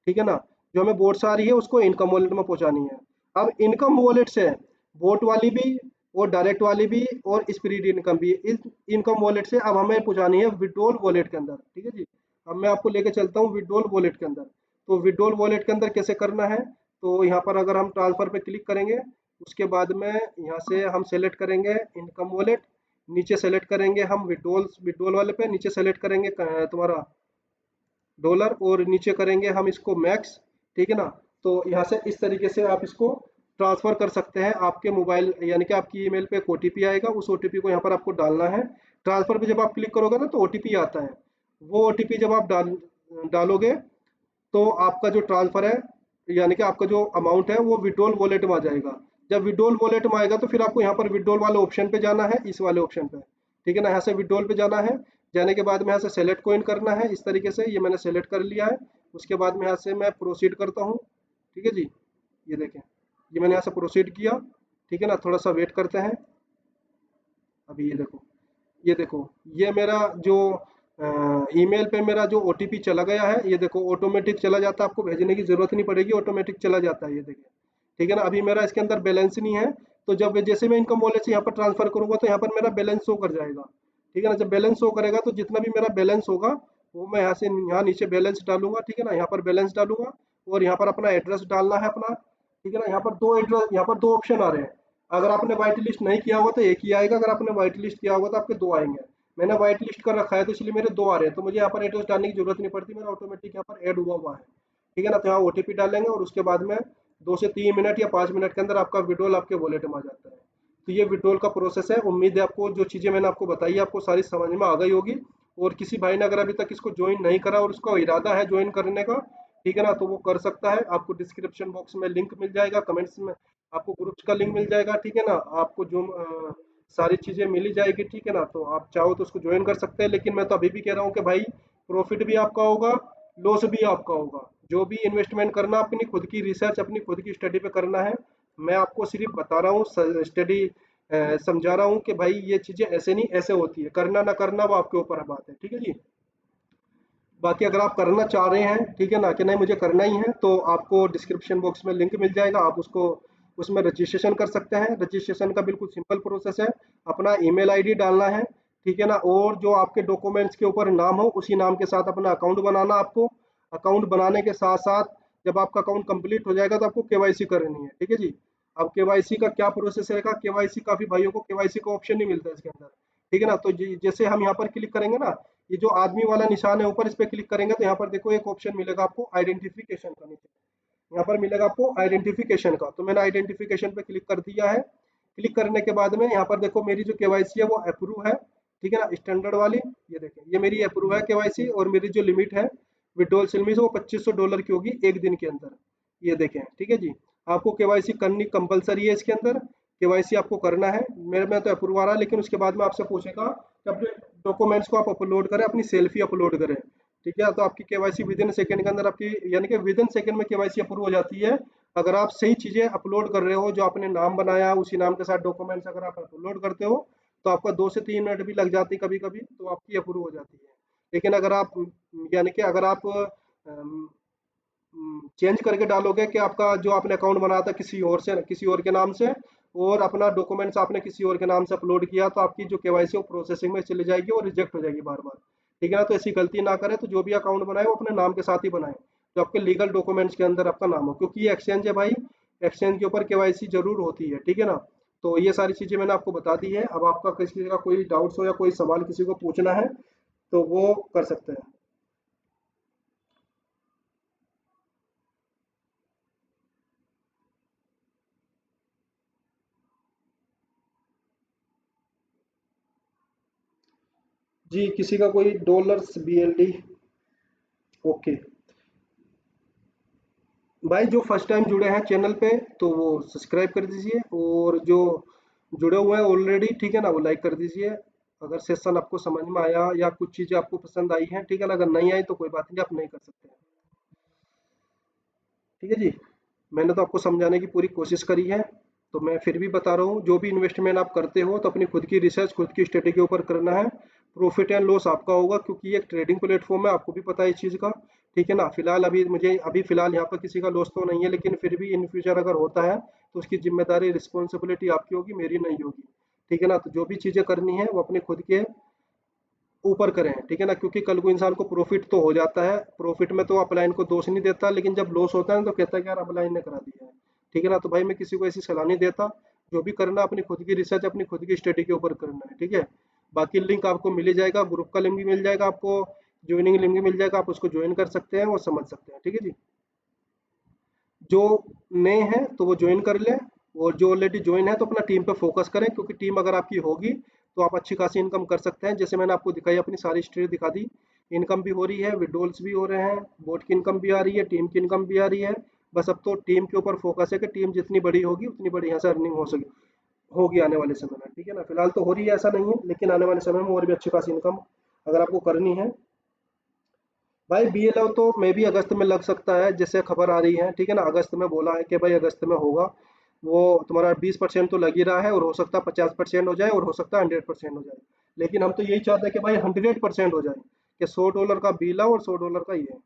ठीक है ना। जो हमें बोट से आ रही है उसको इनकम वॉलेट में पहुंचानी है। अब इनकम वॉलेट से बोट वाली भी और डायरेक्ट वाली भी और स्पिरिट इनकम भी, इस इनकम वॉलेट से अब हमें पहुंचानी है विड्रॉल वॉलेट के अंदर। ठीक है जी। अब मैं आपको लेके चलता हूँ विड्रॉल वॉलेट के अंदर। तो विड्रॉल वॉलेट के अंदर कैसे करना है, तो यहाँ पर अगर हम ट्रांसफर पे क्लिक करेंगे, उसके बाद में यहाँ से हम सेलेक्ट करेंगे इनकम वॉलेट, नीचे सेलेक्ट करेंगे हम विड्रॉल, विड्रॉल वाले पे नीचे सेलेक्ट करेंगे तुम्हारा डॉलर, और नीचे करेंगे हम इसको मैक्स। ठीक है ना। तो यहाँ से इस तरीके से आप इसको ट्रांसफर कर सकते हैं आपके मोबाइल, यानी कि आपकी ईमेल पे एक ओटीपी आएगा, उस ओटीपी को यहाँ पर आपको डालना है। ट्रांसफर पे जब आप क्लिक करोगे ना तो ओटीपी आता है, वो ओटीपी जब आप डालोगे तो आपका जो ट्रांसफर है, यानी कि आपका जो अमाउंट है वो विड्रॉल वॉलेट में आ जाएगा। जब विड्रॉल वॉलेट में आएगा तो फिर आपको यहाँ पर विड्रॉल वाले ऑप्शन पे जाना है, इस वाले ऑप्शन पे। ठीक है ना। यहाँ से विड्रॉल पे जाना है, जाने के बाद में यहाँ से सेलेक्ट कॉइन करना है, इस तरीके से ये मैंने सेलेक्ट कर लिया है। उसके बाद में यहाँ से मैं प्रोसीड करता हूँ। ठीक है जी। ये देखें, ये मैंने यहाँ से प्रोसीड किया। ठीक है ना। थोड़ा सा वेट करते हैं। अभी ये देखो, ये देखो, ये मेरा जो ईमेल पे मेरा जो ओटीपी चला गया है, ये देखो ऑटोमेटिक चला जाता है, आपको भेजने की जरूरत नहीं पड़ेगी, ऑटोमेटिक चला जाता है, ये देखिए। ठीक है ना। अभी मेरा इसके अंदर बैलेंस नहीं है, तो जब जैसे मैं इनकम वॉलेट से यहाँ पर ट्रांसफर करूंगा तो यहाँ पर मेरा बैलेंस शो कर जाएगा। ठीक है ना। जब बैलेंस शो करेगा तो जितना भी मेरा बैलेंस होगा वो मैं यहाँ से यहाँ नीचे बैलेंस डालूंगा। ठीक है ना। यहाँ पर बैलेंस डालूंगा और यहाँ पर अपना एड्रेस डालना है अपना। ठीक है ना। यहाँ पर दो एड्रेस, यहाँ पर दो ऑप्शन आ रहे हैं। अगर आपने व्हाइट लिस्ट नहीं किया होगा तो एक ही आएगा, अगर आपने व्हाइट लिस्ट किया होगा तो आपके दो आएंगे। मैंने व्हाइट लिस्ट कर रखा है तो इसलिए मेरे दो आ रहे हैं, तो मुझे यहाँ पर एड्रेस डालने की जरूरत नहीं पड़ती, मेरा ऑटोमेटिक यहाँ पर ऐड हुआ है। ठीक है ना। तो यहाँ ओटीपी डालेंगे और उसके बाद में 2 से 3 मिनट या 5 मिनट के अंदर आपका विड्रॉल आपके वॉलेट में आ जाता है। तो ये विड्रॉल का प्रोसेस है। उम्मीद है आपको जो चीज़ें मैंने आपको बताई है आपको सारी समझ में आ गई होगी। और किसी भाई ने अगर अभी तक इसको ज्वाइन नहीं करा और उसका इरादा है ज्वाइन करने का, ठीक है ना, तो वो कर सकता है। आपको डिस्क्रिप्शन बॉक्स में लिंक मिल जाएगा, कमेंट्स में आपको ग्रुप्स का लिंक मिल जाएगा। ठीक है ना। आपको जो सारी चीज़ें मिली जाएगी। ठीक है ना। तो आप चाहो तो उसको ज्वाइन कर सकते हैं, लेकिन मैं तो अभी भी कह रहा हूँ कि भाई प्रॉफिट भी आपका होगा, लॉस भी आपका होगा। जो भी इन्वेस्टमेंट करना अपनी खुद की रिसर्च, अपनी खुद की स्टडी पे करना है। मैं आपको सिर्फ बता रहा हूँ, स्टडी समझा रहा हूँ कि भाई ये चीज़ें ऐसे नहीं ऐसे होती है, करना ना करना वो आपके ऊपर बात है। ठीक है जी। बाकी अगर आप करना चाह रहे हैं, ठीक है ना, कि नहीं मुझे करना ही है, तो आपको डिस्क्रिप्शन बॉक्स में लिंक मिल जाएगा, आप उसको उसमें रजिस्ट्रेशन कर सकते हैं। रजिस्ट्रेशन का बिल्कुल सिंपल प्रोसेस है। अपना ईमेल आईडी डालना है। ठीक है ना। और जो आपके डॉक्यूमेंट्स के ऊपर नाम हो उसी नाम के साथ अपना अकाउंट बनाना आपको। अकाउंट बनाने के साथ साथ जब आपका अकाउंट कंप्लीट हो जाएगा तो आपको केवाईसी करनी है। ठीक है जी। अब केवाईसी का क्या प्रोसेस रहेगा, केवाईसी काफी भाइयों को केवाईसी का ऑप्शन नहीं मिलता है इसके अंदर। ठीक है ना। तो जैसे हम यहाँ पर क्लिक करेंगे ना, ये जो आदमी वाला निशान है ऊपर, इस पे क्लिक करेंगे तो यहाँ पर देखो एक ऑप्शन मिलेगा आपको आइडेंटिफिकेशन का, नीचे यहाँ पर मिलेगा आपको आइडेंटिफिकेशन का। तो मैंने आइडेंटिफिकेशन पे क्लिक कर दिया है। क्लिक करने के बाद में यहाँ पर देखो मेरी जो केवाईसी है वो अप्रूव है। ठीक है ना, स्टैंडर्ड वाली। ये देखें, ये मेरी अप्रूव है केवाईसी, और मेरी जो लिमिट है विड्रॉल सेलमी वो $2500 की होगी एक दिन के अंदर। ये देखें। ठीक है जी। आपको केवाईसी करनी कंपलसरी है इसके अंदर, केवाईसी आपको करना है। मेरे में तो अप्रूव आ रहा है, लेकिन उसके बाद में आपसे पूछेगा कि अपने डॉक्यूमेंट्स को आप अपलोड करें, अपनी सेल्फी अपलोड करें। ठीक है। तो आपकी केवाईसी विद इन सेकंड के अंदर आपकी, यानी कि विद इन सेकंड में केवाईसी अप्रूव हो जाती है। अगर आप सही चीजें अपलोड कर रहे हो, जो आपने नाम बनाया उसी नाम के साथ डॉक्यूमेंट्स अगर आप अपलोड करते हो, तो आपका 2 से 3 मिनट भी लग जाती कभी कभी, तो आपकी अप्रूव हो जाती है। लेकिन अगर आप, यानी कि अगर आप चेंज करके डालोगे कि आपका जो आपने अकाउंट बनाया था किसी और से, किसी और के नाम से, और अपना डॉक्यूमेंट्स आपने किसी और के नाम से अपलोड किया, तो आपकी जो केवाईसी वो प्रोसेसिंग में चली जाएगी और रिजेक्ट हो जाएगी बार बार। ठीक है ना। तो ऐसी गलती ना करें, तो जो भी अकाउंट बनाए वो अपने नाम के साथ ही बनाए, जो आपके लीगल डॉक्यूमेंट्स के अंदर आपका नाम हो, क्योंकि ये एक्सचेंज है भाई, एक्सचेंज के ऊपर केवाईसी जरूर होती है। ठीक है ना। तो ये सारी चीजें मैंने आपको बता दी है। अब आपका किसी का कोई डाउट्स हो या कोई सवाल किसी को पूछना है तो वो कर सकते हैं। जी, किसी का कोई डॉलर्स बीएलडी। ओके भाई, जो फर्स्ट टाइम जुड़े हैं चैनल पे तो वो सब्सक्राइब कर दीजिए, और जो जुड़े हुए हैं ऑलरेडी, ठीक है ना, वो लाइक कर दीजिए। अगर सेशन आपको समझ में आया या कुछ चीज़ें आपको पसंद आई हैं, ठीक है ना, अगर नहीं आई तो कोई बात नहीं, आप नहीं कर सकते हैं। ठीक है जी। मैंने तो आपको समझाने की पूरी कोशिश करी है, तो मैं फिर भी बता रहा हूँ, जो भी इन्वेस्टमेंट आप करते हो तो अपनी खुद की रिसर्च, खुद की स्टडी के ऊपर करना है। प्रॉफिट एंड लॉस आपका होगा, क्योंकि ये एक ट्रेडिंग प्लेटफॉर्म है, आपको भी पता है इस चीज़ का। ठीक है ना। फिलहाल अभी फिलहाल यहाँ पर किसी का लॉस तो नहीं है, लेकिन फिर भी इन फ्यूचर अगर होता है तो उसकी जिम्मेदारी, रिस्पॉन्सिबिलिटी आपकी होगी, मेरी नहीं होगी। ठीक है ना। तो जो भी चीज़ें करनी है वो अपने खुद के ऊपर करें। ठीक है ना। क्योंकि कल को इंसान को प्रॉफिट तो हो जाता है, प्रॉफिट में तो अपलाइन को दोष नहीं देता, लेकिन जब लॉस होता है ना तो कहता है कि यार अपलाइन ने करा दिया है। ठीक है ना। तो भाई मैं किसी को ऐसी सलाह नहीं देता। जो भी करना अपनी खुद की रिसर्च, अपनी खुद की स्टडी के ऊपर करना है। ठीक है। बाकी लिंक आपको मिल ही जाएगा, ग्रुप का लिंक भी मिल जाएगा आपको, ज्वाइनिंग लिंक भी मिल जाएगा, आप उसको ज्वाइन कर सकते हैं और समझ सकते हैं। ठीक है जी। जो नए हैं तो वो ज्वाइन कर लें, और जो ऑलरेडी ज्वाइन है तो अपना टीम पे फोकस करें, क्योंकि टीम अगर आपकी होगी तो आप अच्छी खासी इनकम कर सकते हैं। जैसे मैंने आपको दिखाई, अपनी सारी हिस्ट्री दिखा दी, इनकम भी हो रही है, विड्रॉल्स भी हो रहे हैं, बोट की इनकम भी आ रही है, टीम की इनकम भी आ रही है। बस अब तो टीम के ऊपर फोकस है कि टीम जितनी बड़ी होगी उतनी बड़ी यहाँ से अर्निंग हो सके, होगी आने वाले समय में। ठीक है ना। फिलहाल तो हो रही है, ऐसा नहीं है, लेकिन आने वाले समय में और भी अच्छी खासी इनकम अगर आपको करनी है। भाई बीएलओ तो मे भी अगस्त में लग सकता है, जैसे खबर आ रही है। ठीक है ना। अगस्त में बोला है कि भाई अगस्त में होगा। वो तुम्हारा 20% तो लग ही रहा है, और हो सकता है 50% हो जाए, और हो सकता है 100% हो जाए। लेकिन हम तो यही चाहते हैं कि भाई 100% हो जाए, कि $100 का बीला और $100 का ये।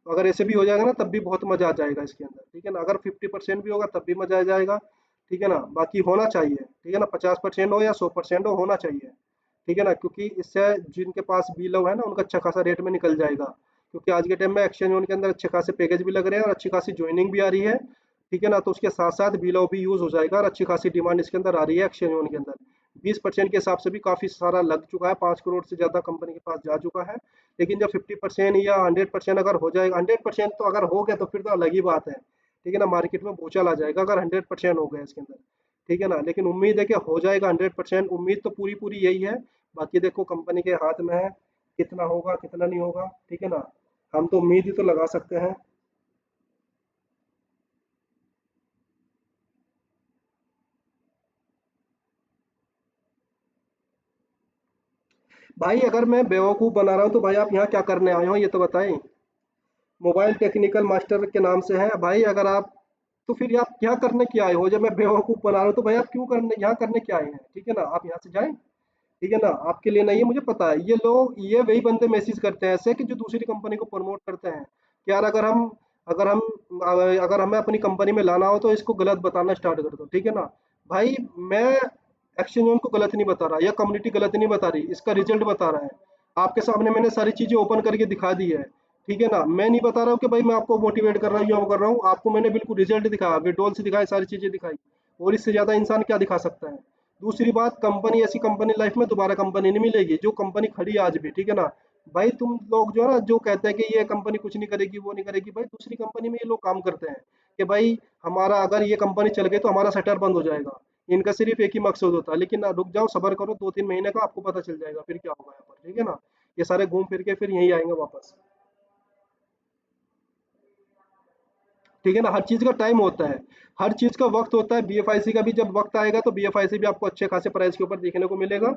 तो अगर ऐसे भी हो जाएगा ना तब भी बहुत मजा आ जाएगा इसके अंदर। ठीक है ना। अगर 50% भी होगा तब भी मजा आ जाएगा। ठीक है ना। बाकी होना चाहिए। ठीक है ना। 50% हो या 100% हो, होना चाहिए। ठीक है ना। क्योंकि इससे जिनके पास बी लव है ना उनका अच्छा खासा रेट में निकल जाएगा, क्योंकि आज के टाइम में एक्सचेंज जोन के अंदर अच्छे खासे पैकेज भी लग रहे हैं और अच्छी खासी ज्वाइनिंग भी आ रही है। ठीक है ना। तो उसके साथ साथ बी लव भी यूज हो जाएगा, और अच्छी खासी डिमांड इसके अंदर आ रही है एक्सचेंज जोन के अंदर। 20% के हिसाब से भी काफी सारा लग चुका है, 5 करोड़ से ज्यादा कंपनी के पास जा चुका है। लेकिन जब 50% या 100% अगर हो जाएगा, 100% तो अगर हो गया तो फिर तो अलग ही बात है। ठीक है ना। मार्केट में भूचाल आ जाएगा अगर 100% हो गया इसके अंदर। ठीक है ना। लेकिन उम्मीद है कि हो जाएगा 100%, उम्मीद तो पूरी पूरी यही है। बाकी देखो कंपनी के हाथ में है, कितना होगा कितना नहीं होगा। ठीक है ना। हम तो उम्मीद ही तो लगा सकते हैं। भाई अगर मैं बेवकूफ़ बना रहा हूँ तो भाई आप यहाँ क्या करने आए हो ये तो बताएं। मोबाइल टेक्निकल मास्टर के नाम से है भाई, अगर आप, तो फिर आप क्या करने क्या आए हो? जब मैं बेवकूफ़ बना रहा हूँ तो भाई आप क्यों करने यहाँ करने क्या आए हैं? ठीक है ना। आप यहाँ से जाएं। ठीक है ना। आपके लिए नहीं है, मुझे पता है। ये लोग, ये वही बंदे मैसेज करते हैं ऐसे, कि जो दूसरी कंपनी को प्रमोट करते हैं कि यार अगर हम अगर हमें अपनी कंपनी में लाना हो तो इसको गलत बताना स्टार्ट कर दो। ठीक है ना। भाई मैं एक्शन जोन को गलत नहीं बता रहा, या कम्युनिटी गलत नहीं बता रही, इसका रिजल्ट बता रहा है। आपके सामने मैंने सारी चीजें ओपन करके दिखा दी है। ठीक है ना। मैं नहीं बता रहा हूँ कि भाई मैं आपको मोटिवेट कर रहा हूँ या वो कर रहा हूँ, आपको मैंने बिल्कुल रिजल्ट दिखाया, विड्रॉल से दिखाई, सारी चीजें दिखाई। और इससे ज्यादा इंसान क्या दिखा सकता है? दूसरी बात, कंपनी, ऐसी कंपनी लाइफ में दोबारा कंपनी नहीं मिलेगी जो कंपनी खड़ी है आज भी। ठीक है ना। भाई तुम लोग जो है ना, जो कहते हैं कि ये कंपनी कुछ नहीं करेगी वो नहीं करेगी, भाई दूसरी कंपनी में ये लोग काम करते हैं कि भाई हमारा अगर ये कंपनी चल गई तो हमारा शटर बंद हो जाएगा। इनका सिर्फ एक ही मकसद होता है। लेकिन ना, रुक जाओ, सबर करो, 2-3 महीने का, आपको पता चल जाएगा फिर क्या होगा यहाँ पर। ठीक है ना। ये सारे घूम फिर के फिर यही आएंगे वापस। ठीक है ना। हर चीज का टाइम होता है, हर चीज का वक्त होता है। बीएफआईसी का भी जब वक्त आएगा तो बीएफआईसी भी आपको अच्छे खासे प्राइस के ऊपर देखने को मिलेगा।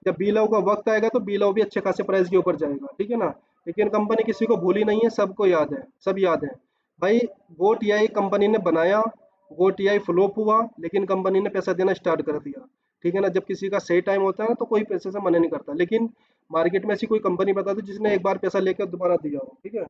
जब बी लव का वक्त आएगा तो बी लव भी अच्छे खासे प्राइस के ऊपर जाएगा। ठीक है ना। लेकिन कंपनी किसी को भूली नहीं है, सबको याद है, सब याद है। भाई वो टीआई कंपनी ने बनाया, वो टीआई फ्लॉप हुआ, लेकिन कंपनी ने पैसा देना स्टार्ट कर दिया। ठीक है ना। जब किसी का सही टाइम होता है ना तो कोई पैसे से मना नहीं करता। लेकिन मार्केट में ऐसी कोई कंपनी बता दो जिसने एक बार पैसा लेकर दोबारा दिया हो। ठीक है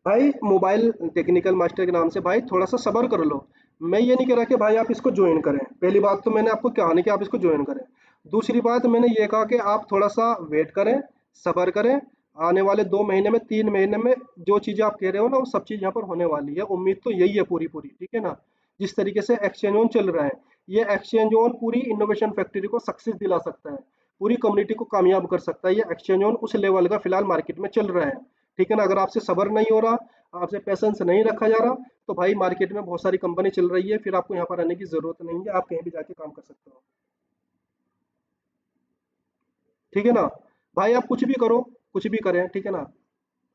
भाई। मोबाइल टेक्निकल मास्टर के नाम से भाई थोड़ा सा सब्र कर लो। मैं ये नहीं कह रहा कि भाई आप इसको ज्वाइन करें, पहली बात तो मैंने आपको कहा नहीं कि आप इसको ज्वाइन करें। दूसरी बात मैंने ये कहा कि आप थोड़ा सा वेट करें, सब्र करें। आने वाले 2 महीने में, 3 महीने में जो चीज़ें आप कह रहे हो ना वो सब चीज़ यहाँ पर होने वाली है। उम्मीद तो यही है पूरी पूरी। ठीक है ना। जिस तरीके से एक्सचेंज ऑन चल रहा है, ये एक्सचेंज ऑन पूरी इनोवेशन फैक्ट्री को सक्सेस दिला सकता है, पूरी कम्युनिटी को कामयाब कर सकता है। ये एक्सचेंज ऑन उस लेवल का फिलहाल मार्केट में चल रहा है। ठीक है ना। अगर आपसे सब्र नहीं हो रहा, आपसे पेशेंस नहीं रखा जा रहा, तो भाई मार्केट में बहुत सारी कंपनी चल रही है, फिर आपको यहाँ पर आने की जरूरत नहीं है, आप कहीं भी जाके काम कर सकते हो। ठीक है ना। भाई आप कुछ भी करो, कुछ भी करें। ठीक है ना।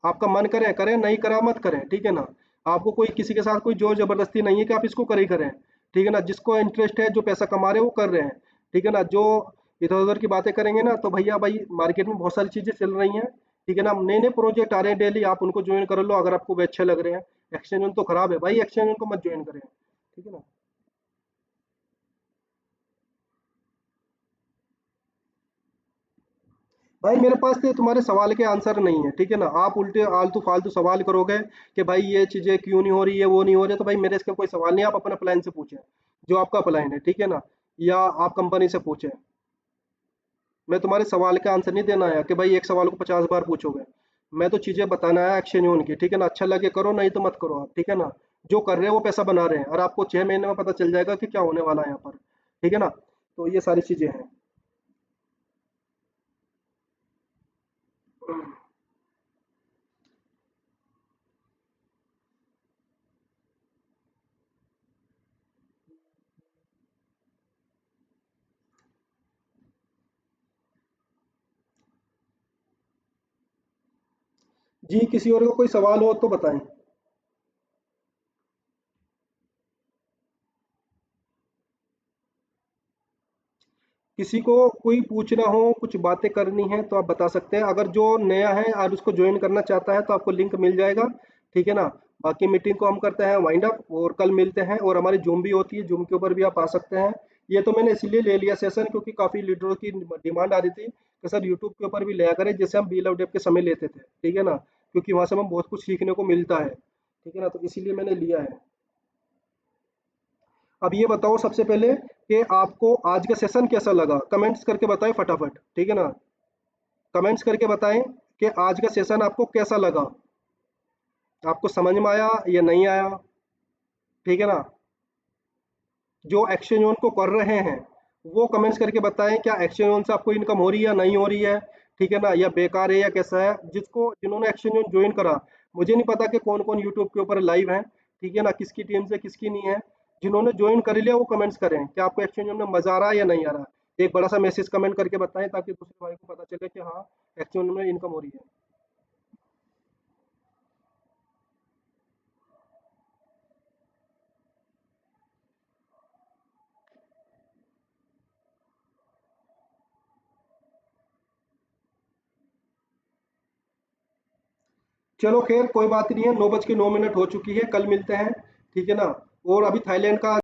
आपका मन करे करें, नहीं करा मत करें। ठीक है ना। आपको कोई किसी के साथ कोई जोर जबरदस्ती नहीं है कि आप इसको कर ही करें। ठीक है ना। जिसको इंटरेस्ट है, जो पैसा कमा रहे हैं वो कर रहे हैं। ठीक है ना। जो इधर उधर की बातें करेंगे ना तो भैया भाई मार्केट में बहुत सारी चीजें चल रही हैं, ठीक है ना, नए नए प्रोजेक्ट आ रहे हैं डेली, आप उनको ज्वाइन कर लो अगर आपको वो अच्छे लग रहे हैं। एक्सचेंज तो खराब है भाई, एक्सचेंज को मत ज्वाइन करें, ठीक है ना। भाई मेरे पास तो तुम्हारे सवाल के आंसर नहीं है, ठीक है ना, आप उल्टे आलतू फालतू सवाल करोगे कि भाई ये चीजें क्यों नहीं हो रही है, वो नहीं हो रही है, तो भाई मेरे इसका कोई सवाल नहीं, आप अपने प्लान से पूछें, जो आपका प्लान है, ठीक है ना, या आप कंपनी से पूछें। मैं तुम्हारे सवाल का आंसर नहीं देना आया कि भाई एक सवाल को 50 बार पूछोगे। मैं तो चीजें बताना आया एक्शन की, ठीक है ना, अच्छा लगे करो, नहीं तो मत करो आप, ठीक है ना। जो कर रहे हैं वो पैसा बना रहे हैं, और आपको 6 महीने में पता चल जाएगा कि क्या होने वाला है यहाँ पर, ठीक है ना। तो ये सारी चीजें हैं। जी, किसी और का कोई सवाल हो तो बताएं। किसी को कोई पूछना हो, कुछ बातें करनी है तो आप बता सकते हैं, अगर जो नया है और उसको ज्वाइन करना चाहता है तो आपको लिंक मिल जाएगा, ठीक है ना। बाकी मीटिंग को हम करते हैं वाइंड अप, और कल मिलते हैं, और हमारी जूम भी होती है, जूम के ऊपर भी आप आ सकते हैं। ये तो मैंने इसलिए ले लिया सेशन क्योंकि काफ़ी लीडरों की डिमांड आ रही थी कि सर यूट्यूब के ऊपर भी लिया करें, जैसे हम बी लव डेव के समय लेते थे, ठीक है ना, क्योंकि वहाँ से हमें बहुत कुछ सीखने को मिलता है, ठीक है ना, तो इसीलिए मैंने लिया है। अब ये बताओ सबसे पहले कि आपको आज का सेशन कैसा लगा, कमेंट्स करके बताएं फटाफट, ठीक है ना। कमेंट्स करके बताएं कि आज का सेशन आपको कैसा लगा, आपको समझ में आया या नहीं आया, ठीक है ना। जो एक्शन जोन को कर रहे हैं वो कमेंट्स करके बताएं, क्या एक्शन जोन से आपको इनकम हो रही है या नहीं हो रही है, ठीक है ना, या बेकार है या कैसा है। जिसको जिन्होंने एक्शन जोन ज्वाइन करा, मुझे नहीं पता कि कौन कौन यूट्यूब के ऊपर लाइव है, ठीक है ना, किसकी टीम से किसकी नहीं है। जिन्होंने ज्वाइन कर लिया वो कमेंट्स करें कि आपको एक्शन जोन में मजा आ रहा है या नहीं आ रहा। एक बड़ा सा मैसेज कमेंट करके बताएं ताकि दूसरे भाई को पता चले कि हाँ एक्शन जोन में इनकम हो रही है। चलो खैर कोई बात नहीं है, 9:09 हो चुकी है, कल मिलते हैं, ठीक है ना। और अभी थाईलैंड का